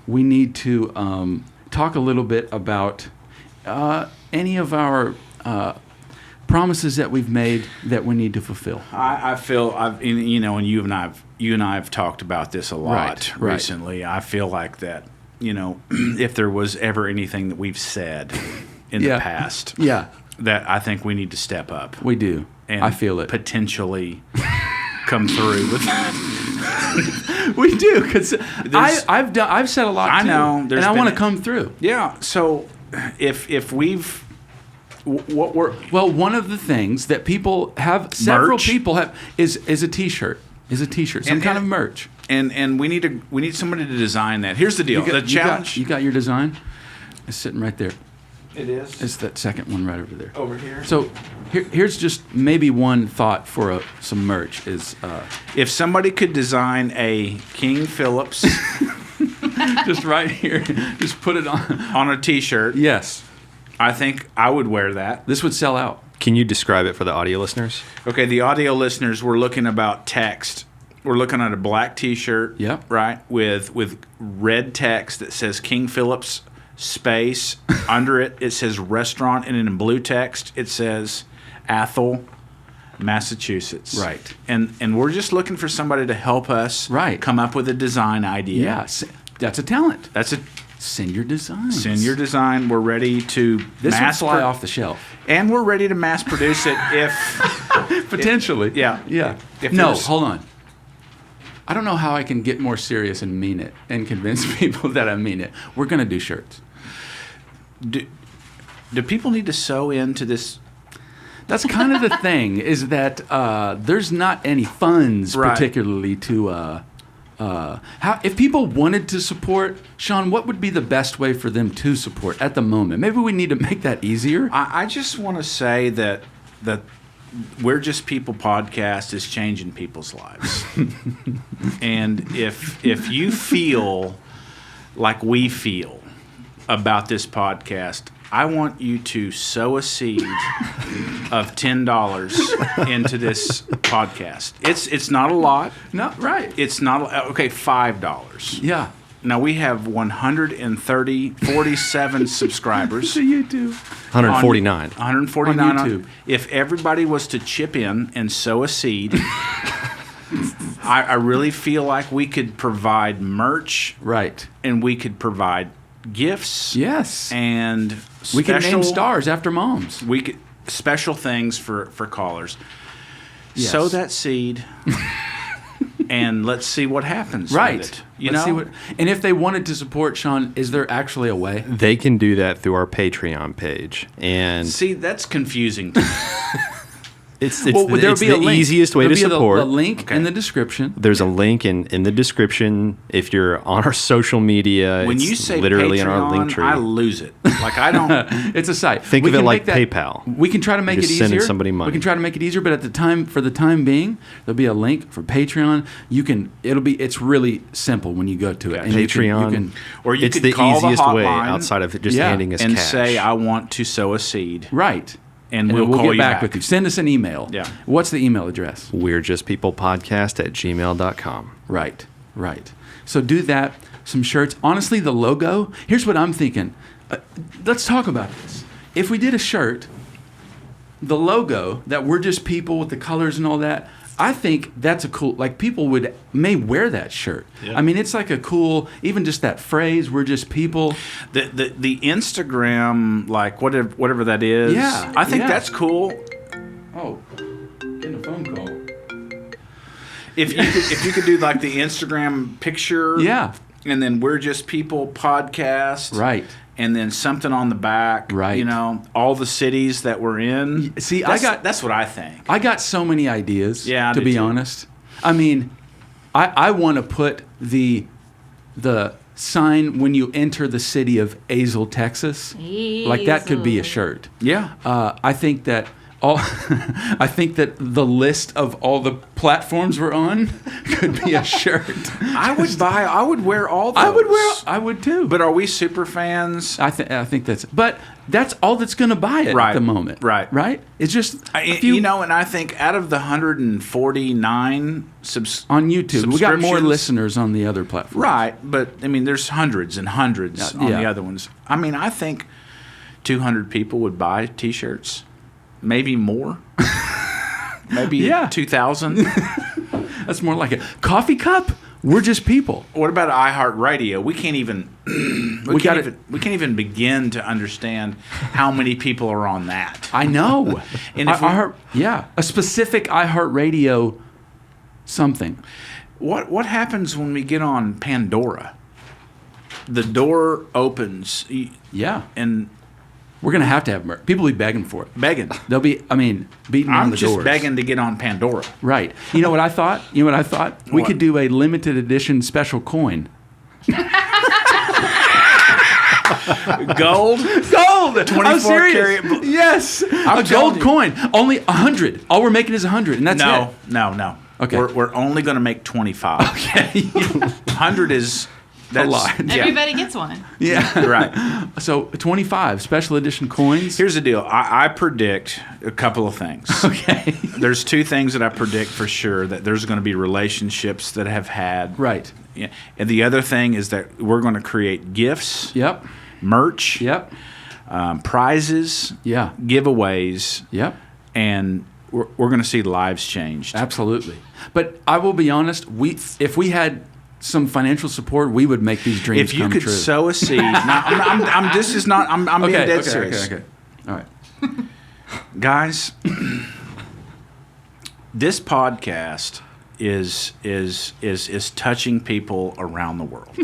we need to talk a little bit about any of our promises that we've made that we need to fulfill. I feel and you and I have talked about this a lot Right. recently. I feel like that, if there was ever anything that we've said in Yeah. the past, Yeah, that I think we need to step up. we do. And I feel it. Potentially come through with We do because I've said a lot. I too, know, and there's I want to been- come through. Yeah. So if we've what we're Well, one of the things that people have, several Merch. people have, is a T-shirt. Some And- kind of merch. and we need somebody to design that. Here's the deal. The challenge. You got your design. It's sitting right there. It is It's that second one right over there. over here. So here's just maybe one thought for some merch is If somebody could design a King Phillips just right here. Just put it on. on a T-shirt, Yes, I think I would wear that. this would sell out. Can you describe it for the audio listeners? Okay, the audio listeners, we're looking about text. We're looking at a black T-shirt, Yep. right, with red text that says King Phillips space. Under it, it says restaurant, and in blue text, it says Athol, Massachusetts. Right. And we're just looking for somebody to help us Right. come up with a design idea. Yes, that's a talent. That's a Send your designs. send your design. We're ready to This would mass fly pro- off the shelf. and we're ready to mass produce it if Potentially. yeah. Yeah. If No, there's- hold on. I don't know how I can get more serious and mean it and convince people that I mean it. We're going to do shirts. do people need to sew into this? That's kind of the thing is that there's not any funds Right. particularly to how if people wanted to support, Sean, what would be the best way for them to support at the moment? Maybe we need to make that easier. I just want to say that We're Just People podcast is changing people's lives. And if you feel like we feel about this podcast, I want you to sow a seed of $10 into this podcast. It's not a lot. No, right. It's not okay. $5. Yeah. Now we have 47 subscribers. To you too. 149. 149 On on YouTube. If everybody was to chip in and sow a seed, I really feel like we could provide merch Right. and we could provide gifts. Yes. And We can name special- stars after moms. We could special things for callers. Yes. Sow that seed. and let's see what happens. Right. With it, you Let's know. see and if they wanted to support Sean, is there actually a way? They can do that through our Patreon page, and See, that's confusing to me. it's Well, there'll it's be a the link. easiest way There'll to be support. the link Okay. in the description. There's a link in the description. If you're on our social media, When it's you say literally Patreon, in our link tree. I lose it. Like I don't. It's a site. Think We of it can like make PayPal. We can try to make it just easier. sending somebody money. We can try to make it easier, but for the time being, there'll be a link for Patreon. It's really simple when you go to it. Gotcha. And you can- Patreon, you can, Or you it's could the call the easiest way hotline outside of just Yeah, handing us and cash. say I want to sow a seed. right. And we'll call get you back back. with you. Send us an email. Yeah. What's the email address? We're just people podcast at gmail.com. Right. Right. So do that. Some shirts. Honestly, the logo. Here's what I'm thinking. Let's talk about this. If we did a shirt, the logo that we're just people with the colors and all that, I think that's a cool. Like people may wear that shirt. Yeah. I mean, it's like a cool. Even just that phrase, "We're just people." The Instagram, like whatever that is. Yeah, I think yeah. that's cool. Oh, getting a phone call. If you could do like the Instagram picture. Yeah. And then We're Just People podcast. Right. And then something on the back. Right. You know, all the cities that we're in. See, that's what I think. I got so many ideas. Yeah, I to do be too. honest. I mean, I want to put the sign when you enter the city of Azle, Texas. Like that could be a shirt. Yeah. I think that I think that the list of all the platforms we're on could be a shirt. I would wear all those. I would too. But are we super fans? I think that's all that's going to buy it Right. at the moment. Right. Right. It's just And I think out of the 149 on YouTube. We got more subscriptions- listeners on the other platforms. Right, but I mean, there's hundreds and hundreds on yeah. the other ones. I mean, I think 200 people would buy T-shirts, maybe more, maybe Yeah. 2,000. That's more like a coffee cup. We're just people. What about iHeartRadio? We can't even we gotta- can't even begin to understand how many people are on that. I know. And if we- a specific iHeartRadio something. What happens when we get on Pandora? The door opens, Yeah. and We're going to have merch. People will be begging for it. begging. They'll be, beating on I'm the just doors. begging to get on Pandora. Right. You know what I thought? We What? could do a limited edition special coin. Gold. Gold! 24 I'm serious. karat. Yes. A telling gold you. coin. Only 100. All we're making is 100, and that's No, it. no. Okay. We're only going to make 25. Okay. 100 is that's lot. Yeah. Everybody gets one. Yeah. Right. So 25 special edition coins. Here's the deal. I predict a couple of things. Okay. There's two things that I predict for sure, that there's going to be relationships that have had. Right. Yeah. And the other thing is that we're going to create gifts, Yep. merch, Yep. prizes, Yeah. giveaways, Yep. and we're going to see lives changed. Absolutely. But I will be honest, if we had some financial support, we would make these dreams If you come could true. sow a seed, now, I'm this is not. I'm being dead serious. Okay. All right. Guys, this podcast is touching people around the world.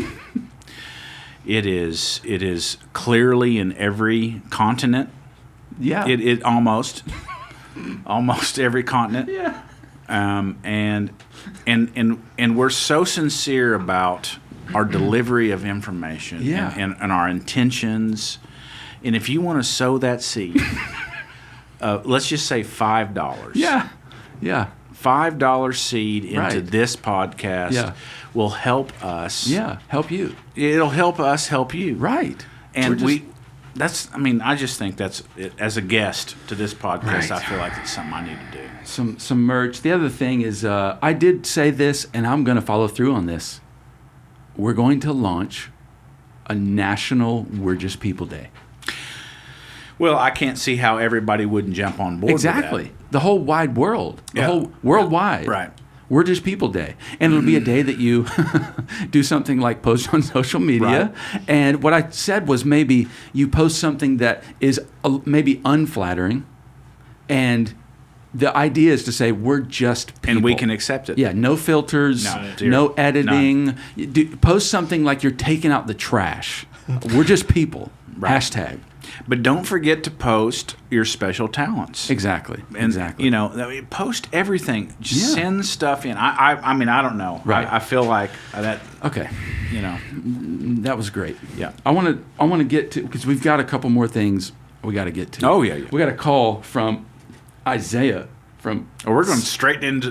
It is clearly in every continent. Yeah. It almost every continent. Yeah. And we're so sincere about our delivery of information Yeah. and our intentions. And if you want to sow that seed, let's just say $5. Yeah. Yeah. $5 seed into Right. this podcast Yeah. will help us. Yeah. Help you. It'll help us help you. Right. And We're just- I just think that's, as a guest to this podcast, Right. I feel like it's something I need to do. some merch. The other thing is, I did say this, and I'm going to follow through on this. We're going to launch a national We're Just People Day. Well, I can't see how everybody wouldn't jump on board Exactly. with The whole wide world. The Yeah. whole worldwide. Right. We're Just People Day. And it'll be a day that you do something like post on social media. Right. And what I said was maybe you post something that is maybe unflattering and the idea is to say we're just people. And we can accept it. Yeah, no filters, No, no, zero. editing. Post something like you're taking out the trash. We're just people. Right. Hashtag. But don't forget to post your special talents. Exactly. And, exactly. you know, post everything. Just Yeah. send stuff in. I mean, I don't know. Right. I feel like that, Okay. you know. That was great. Yeah. I want to get to, because we've got a couple more things we got to get to. Oh, yeah, yeah. We got a call from Isaiah from. Or we're going straight into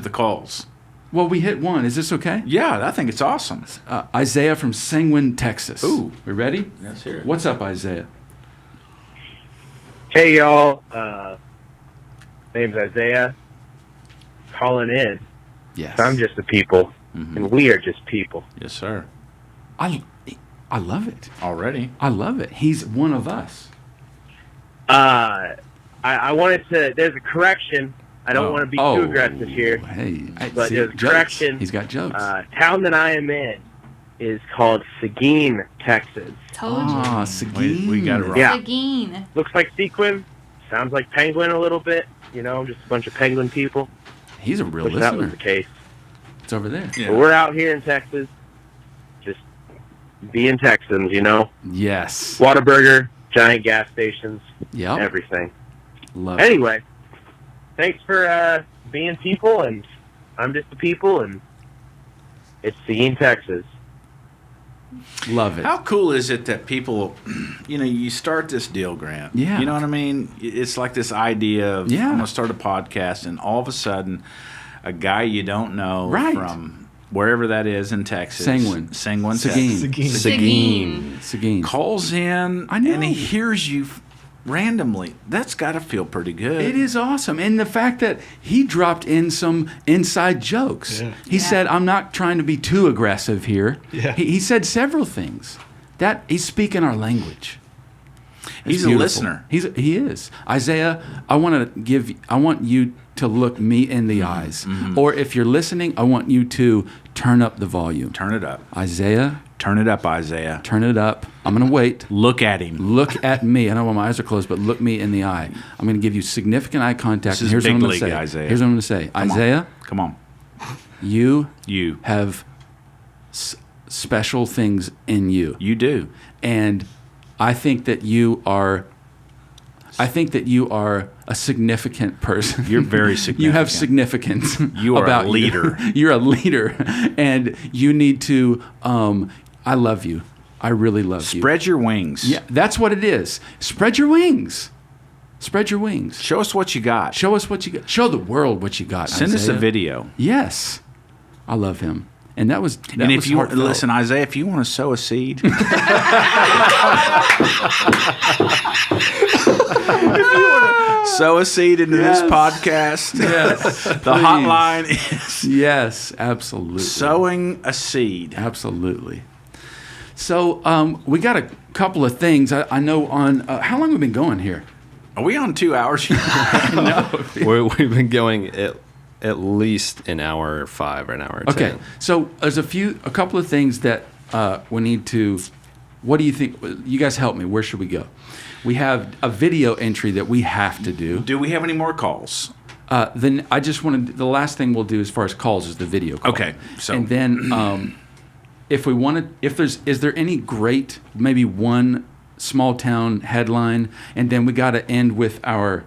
the calls. Well, we hit one. Is this okay? Yeah, I think it's awesome. Isaiah from Sanguine, Texas. Ooh. We ready? Let's hear it. What's up, Isaiah? Hey y'all, name's Isaiah, calling in. Yes. I'm just a people, and we are just people. Yes, sir. I love it. Already. I love it. He's one of us. I wanted to, there's a correction. I don't want to be too aggressive here, Hey, but there's a jokes. correction. He's got jokes. Town that I am in is called Seguin, Texas. Told you. Ah, Seguin. We got it wrong. Yeah. Again. Looks like sequin, sounds like penguin a little bit, you know, just a bunch of penguin people. He's a real Wish that was listener. the case. It's over there. Yeah. But we're out here in Texas, just being Texans, you know. Yes. Whataburger, giant gas stations, Yep. everything. Love it. Anyway, thanks for being people, and I'm just the people, and it's Seguin, Texas. Love it. How cool is it that people, you know, you start this deal, Grant. Yeah. You know what I mean? It's like this idea of, Yeah. I'm going to start a podcast, and all of a sudden, a guy you don't know Right. from wherever that is in Texas. Sanguine. Seguin, Seguin. Texas. Seguin. Seguin. Calls in, I know. and he hears you randomly. That's got to feel pretty good. It is awesome. And the fact that he dropped in some inside jokes. Yeah. He said, I'm not trying to be too aggressive here. Yeah. He said several things. That he's speaking our language. It's He's a beautiful. listener. He is. Isaiah, I want you to look me in the eyes. Or if you're listening, I want you to turn up the volume. Turn it up. Isaiah, Turn it up, Isaiah. turn it up. I'm going to wait. Look at him. Look at me. I know my eyes are closed, but look me in the eye. I'm going to give you significant eye contact. This and is here's what big I'm going league, to say. Isaiah. Here's what I'm going to say. Come on. Isaiah, Come on. you You. have special things in you. You do. And I think that you are a significant person. You're very You have significant. significance. You are a about leader. You're a leader, and you need to. I love you. I really love you. Spread your wings. Yeah, that's what it is. Spread your wings. Spread your wings. Show us what you got. Show us what you got. Show the world what you got. Send us a Isaiah. video. Yes, I love him, and that was. That And was if you heartfelt. listen, Isaiah, if you want to sow a seed, sow a seed into this podcast. Yes, The hotline is yes, absolutely. sowing a seed. Absolutely. So we got a couple of things. I know on how long have we been going here? Are we on 2 hours? We've been going at least an hour 5 or an hour 10. Okay, so there's a couple of things that we need to. What do you think? You guys help me. Where should we go? We have a video entry that we have to do. Do we have any more calls? Then I just wanted the last thing we'll do as far as calls is the video call. Okay, so- and then if we wanted, is there any great maybe one small town headline, and then we got to end with our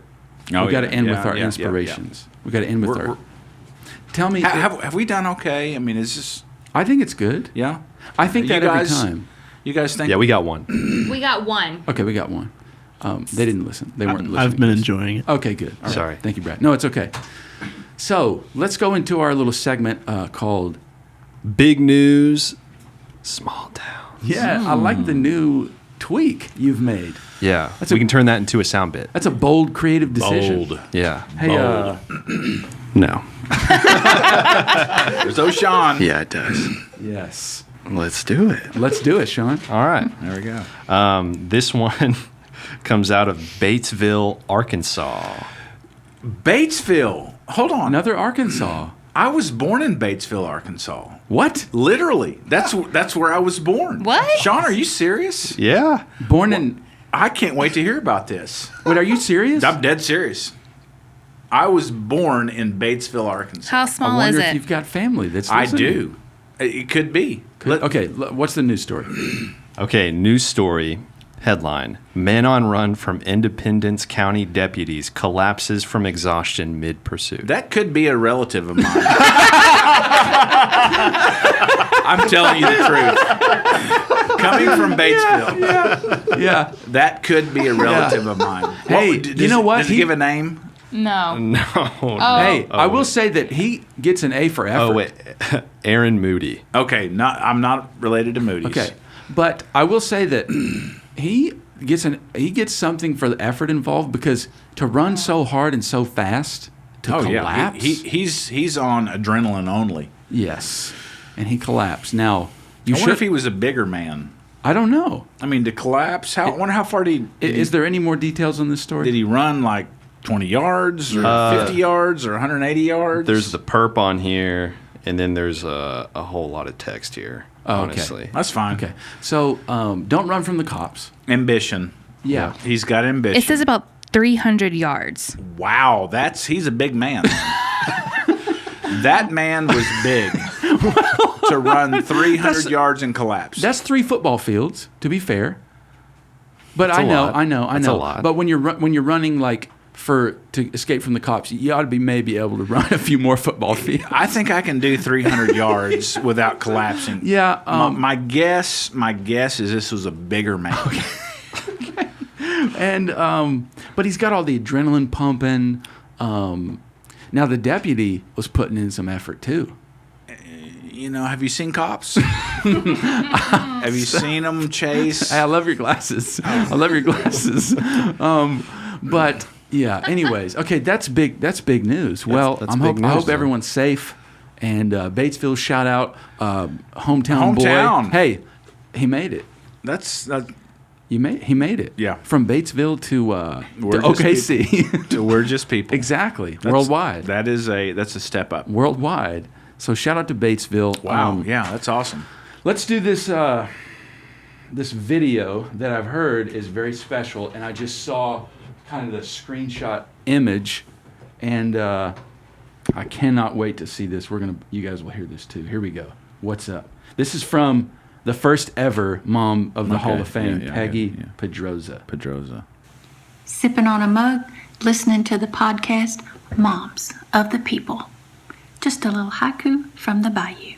Oh, we got to yeah, end yeah, with our yeah, yeah, inspirations. We got to end with We're- our. Tell me, Have we done okay? I mean, is this? I think it's good. Yeah. I think You that guys- every time. You guys think? Yeah, we got one. We got one. Okay, we got one. They didn't listen. They weren't listening. I've been enjoying it. Okay, good. All right. Sorry. Thank you, Brad. No, it's okay. So let's go into our little segment called. Big news, small town. Yeah, I like the new tweak you've made. Yeah, That's we a- can turn that into a sound bit. That's a bold, creative decision. Bold. Yeah. Hey, No. There's O'Shawn. Yeah, it does. yes. Let's do it. Let's do it, Sean. All right. There we go. This one comes out of Batesville, Arkansas. Batesville. Hold on. Another Arkansas. I was born in Batesville, Arkansas. What? Literally. That's where I was born. What? Sean, are you serious? Yeah. Born in. I can't wait to hear about this. Wait, are you serious? I'm dead serious. I was born in Batesville, Arkansas. How I small is wonder if it? you've got family that's I listening. do. It could be. Okay, what's the news story? Okay, news story. Headline: Man on run from Independence County deputies collapses from exhaustion mid-pursuit. That could be a relative of mine. I'm telling you the truth. Coming from Batesville, Yeah. that could be a relative of mine. Hey, you know what? Does he give a name? No. No. Hey, I will say that he gets an A for effort. Oh wait, Aaron Moody. Okay, I'm not related to Moody's. Okay, but I will say that he gets something for the effort involved, because to run so hard and so fast to collapse. Yeah, he's on adrenaline only. Yes, and he collapsed. Now you I should. wonder if he was a bigger man. I don't know. I mean, to collapse. I wonder how far Is there any more details on this story? did he run? Like 20 yards, or 50 yards, or 180 yards? There's the perp on here, and then there's a whole lot of text here. Oh, okay. Honestly, That's fine. Okay, so don't run from the cops. Ambition. Yeah. He's got ambition. It says about 300 yards. Wow, he's a big man. That man was big to run 300 yards and collapse. That's 3 football fields, to be fair. But That's I a know, lot. I know. That's a lot. But when you're running like to escape from the cops, you ought to be maybe able to run a few more football fields. I think I can do 300 yards without collapsing. Yeah. My guess is this was a bigger man. And but he's got all the adrenaline pumping. Now the deputy was putting in some effort too. You know, have you seen cops? Have you seen them chase? Hey, I love your glasses. I love your glasses. But yeah. Anyways, okay, that's big. That's big news. Well, that's I big hope news, though. everyone's safe. And Batesville, shout out, hometown boy. Hometown. Hey, he made it. That's He made it. Yeah. From Batesville to We're just OKC. we're just people. Exactly. Worldwide. That's a step up. Worldwide. So shout out to Batesville. Wow. Yeah, that's awesome. Let's do this. This video that I've heard is very special, and I just saw kind of the screenshot image, and I cannot wait to see this. You guys will hear this too. Here we go. What's up? This is from the first ever mom of the Hall of Fame, Peggy Pedroza. Sipping on a mug, listening to the podcast, Moms of the People. Just a little haiku from the bayou.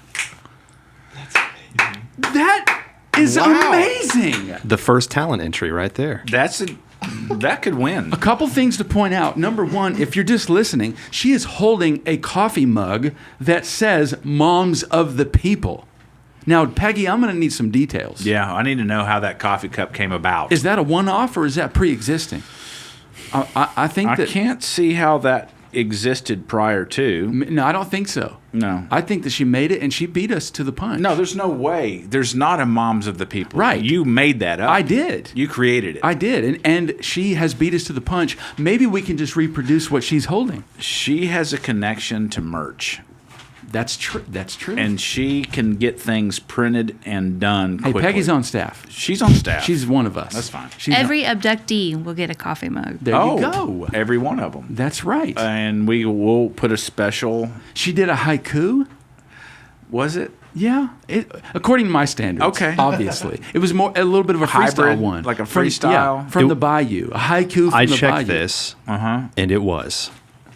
That is amazing. the first talent entry right there. That could win. A couple things to point out. Number one, if you're just listening, she is holding a coffee mug that says Moms of the People. Now, Peggy, I'm going to need some details. Yeah, I need to know how that coffee cup came about. Is that a one-off or is that pre-existing? I think I that... can't see how that existed prior to. No, I don't think so. No. I think that she made it and she beat us to the punch. No, there's no way. There's not a Moms of the People. Right. You made that up. I did. You created it. I did. And she has beat us to the punch. Maybe we can just reproduce what she's holding. She has a connection to merch. That's true. That's true. And she can get things printed and done hey, quickly. Peggy's on staff. She's on staff. She's one of us. That's fine. She's Every abductee will get a coffee mug. there you go. Every one of them. That's right. And we will put a special. She did a haiku. Was it? Yeah, according to my standards. Okay. Obviously, it was a little bit of a freestyle Hybrid, one, like a From- freestyle? from the bayou, a haiku from I the checked bayou. this, Uh-huh. and it was.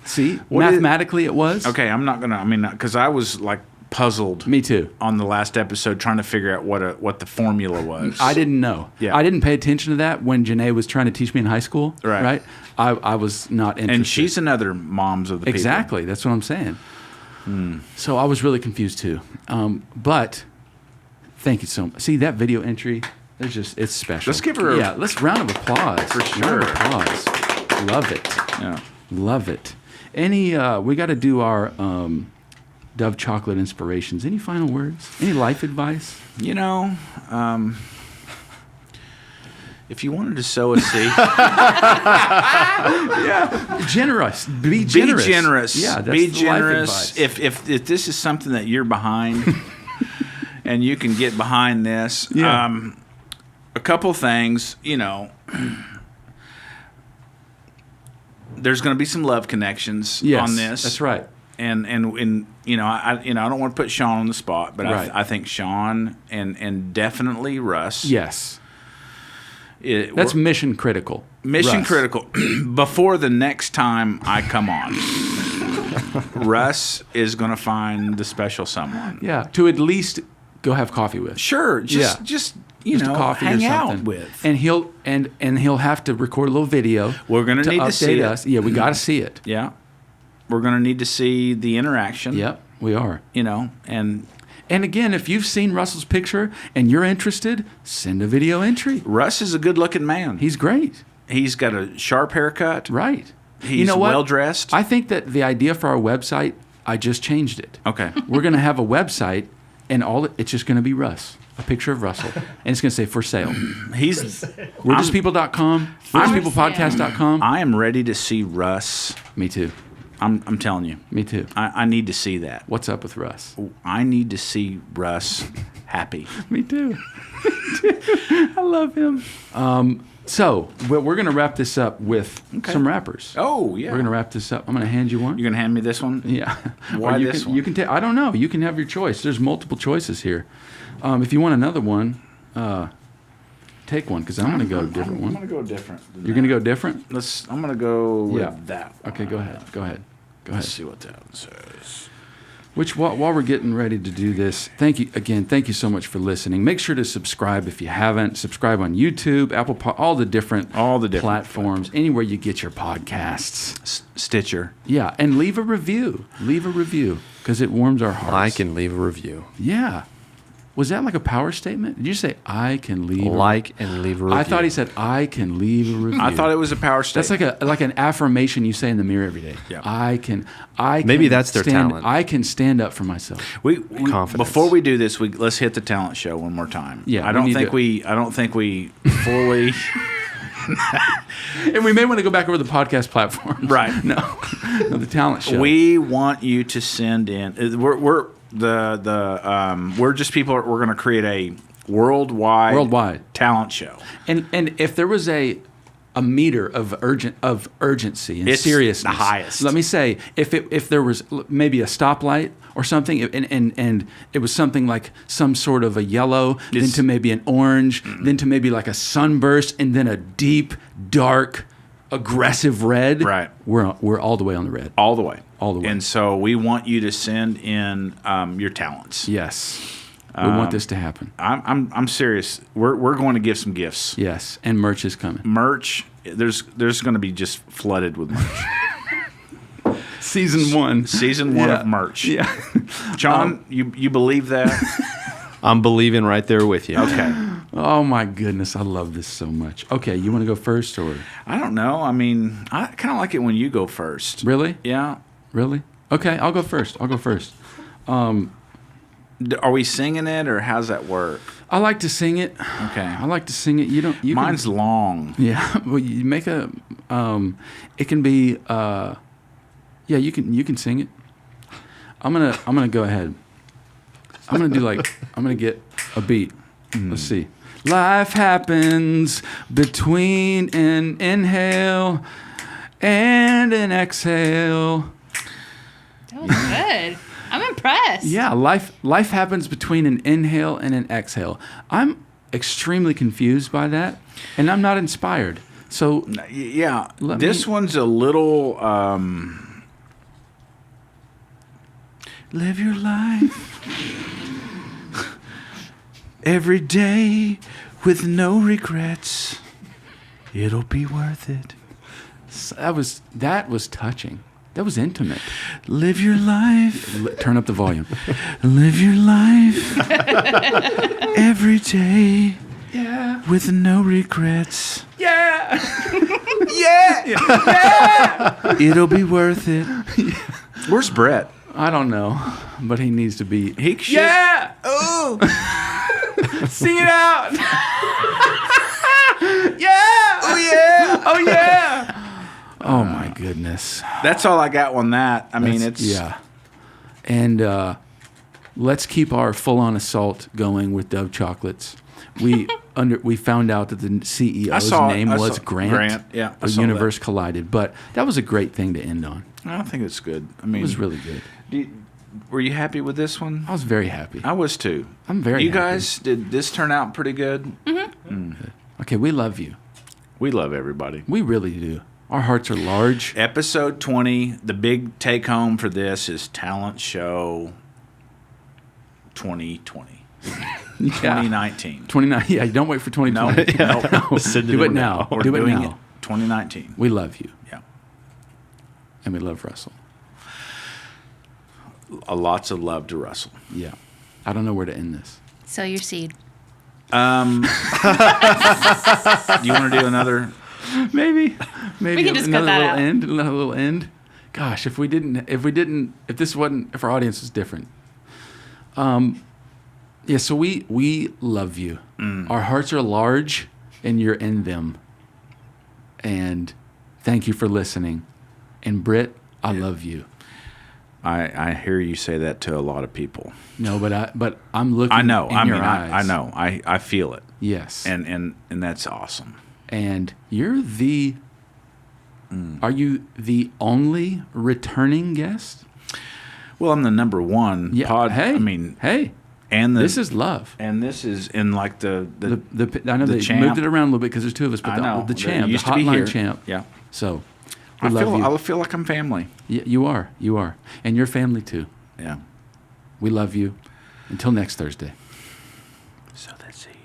See, What is- mathematically, it was. Okay, I'm not going to. I mean, because I was like puzzled. Me too. On the last episode, trying to figure out what the formula was. I didn't know. Yeah. I didn't pay attention to that when Janae was trying to teach me in high school. Right. I was not interested. And she's another Moms of the People. exactly. That's what I'm saying. So I was really confused too. But thank you so much. See that video entry? It's special. Let's give her a- let's round of applause. For Round of sure. applause. Love it. Yeah. Love it. We got to do our Dove chocolate inspirations. Any final words? Any life advice? You know, if you wanted to sow a seed, Generous. Be generous. be generous. Yeah, that's be the life generous. advice. If this is something that you're behind, and you can get behind this, Yeah. a couple things. You know, there's going to be some love connections Yes, on this. that's right. And I don't want to put Sean on the spot, but Right. I think Sean and definitely Russ. Yes. It- That's we're- mission critical. mission Russ. critical. Before the next time I come on, Russ is going to find the special someone. Yeah, to at least go have coffee with. Sure, just Yeah. just Just a coffee hang or out something. with. And he'll have to record a little video. We're gonna need to update see it. us. Yeah, we got to see it. Yeah, we're going to need to see the interaction. Yep, we are. And again, if you've seen Russell's picture and you're interested, send a video entry. Russ is a good-looking man. He's great. He's got a sharp haircut. Right. He's you know what? well-dressed. I think that the idea for our website, I just changed it. Okay. We're going to have a website, and it's just going to be Russ, a picture of Russell, and it's going to say for sale. He's. We'reJustPeople.com, We'reJustPeoplePodcast.com. I am ready to see Russ. Me too. I'm telling you. Me too. I need to see that. What's up with Russ? I need to see Russ happy. Me too. I love him. So we're going to wrap this up with some rappers. Oh, yeah. We're going to wrap this up. I'm going to hand you one. You're going to hand me this one? Yeah. Why Or you this can, one? You can take. I don't know. You can have your choice. There's multiple choices here. If you want another one, take one because I'm going to go a different I'm one. going to go different. You're going to go different? I'm going to go with Yeah. that one. Okay, go ahead. Go ahead. Go ahead. Let's see what that one says. While we're getting ready to do this, thank you so much for listening. Make sure to subscribe if you haven't. Subscribe on YouTube, Apple, all the different platforms, anywhere you get your podcasts. Stitcher. Yeah, and leave a review. Leave a review because it warms our hearts. I can leave a review. Yeah. Was that like a power statement? Did you say I can leave and leave a review? I thought he said I can leave a review. I thought it was a power statement. That's like an affirmation you say in the mirror every day. Yeah. I can. Maybe that's their stand, talent. I can stand up for myself. We Confidence. Before we do this, let's hit the talent show one more time. Yeah, I we don't need think to- I don't think we fully. And we may want to go back over the podcast platform. Right. No, the talent show. We want you to send in. We're just people. We're going to create a worldwide talent show. And if there was a meter of urgency and It's seriousness, the highest. Let me say, if there was maybe a stoplight or something, and it was something like some sort of a yellow, then to maybe an orange, then to maybe like a sunburst, and then a deep, dark, aggressive red. Right. We're all the way on the red. All the way. All the way. And so we want you to send in your talents. Yes. We want this to happen. I'm serious. We're going to give some gifts. Yes, and merch is coming. Merch. There's going to be just flooded with merch. Season 1. Season 1 Yeah. of merch. Yeah. John, you believe that? I'm believing right there with you. Okay. Oh my goodness, I love this so much. Okay, you want to go first or I don't know. I mean, I kind of like it when you go first. really? Yeah. Really? Okay, I'll go first. Are we singing it or how's that work? I like to sing it. Okay. I like to sing it. You don't. You Mine's long. Can, yeah. Well, you make a. It can be. Yeah, you can sing it. I'm gonna go ahead. I'm gonna get a beat. Let's see. Life happens between an inhale and an exhale. That was good. I'm impressed. Yeah, life happens between an inhale and an exhale. I'm extremely confused by that, and I'm not inspired. So Yeah. This one's a little. Live your life every day with no regrets. It'll be worth it. that was touching. That was intimate. Live your life. Turn up the volume. Live your life every day Yeah. with no regrets. Yeah. It'll be worth it. Where's Brett? I don't know, but he needs to be. He should. Yeah. Oh. Sing it out. Yeah. Oh yeah. Oh yeah. Oh my goodness. That's all I got on that. I mean, That's- it's yeah. And let's keep our full-on assault going with Dove chocolates. we found out that the CEO's name was Grant. Grant, yeah. I The saw universe that. collided, but that was a great thing to end on. I think it's good. I mean, It was really good. Were you happy with this one? I was very happy. I was too. I'm very You happy. guys, did this turn out pretty good? Okay, we love you. We love everybody. We really do. Our hearts are large. Episode 20, the big take home for this is Talent Show 2020. 2019. 29. Yeah, don't wait for 2020. No, Do it now. We're Do it doing now. it 2019. We love you, Yeah. and we love Russell. Lots of love to Russell. Yeah. I don't know where to end this. Sow your seed. Do you want to do another? Maybe We can just cut another that little out. end. Another little end. Gosh, if our audience was different. Yeah. So we love you. Our hearts are large, and you're in them. And thank you for listening. And Britt, I love you. I hear you say that to a lot of people. No, but I'm looking. I know. In your eyes. I know. I feel it. Yes. And that's awesome. And you're the. Are you the only returning guest? Well, I'm the number one pod. Hey. I mean, hey. and This is love. and this is in like the I know the they champ. moved it around a little bit because there's two of us, but I know. the champ, It used the to be hotline here. champ. Yeah. So we love you. I feel like I'm family. You are, and your family too. Yeah. We love you. Until next Thursday. Sow that seed.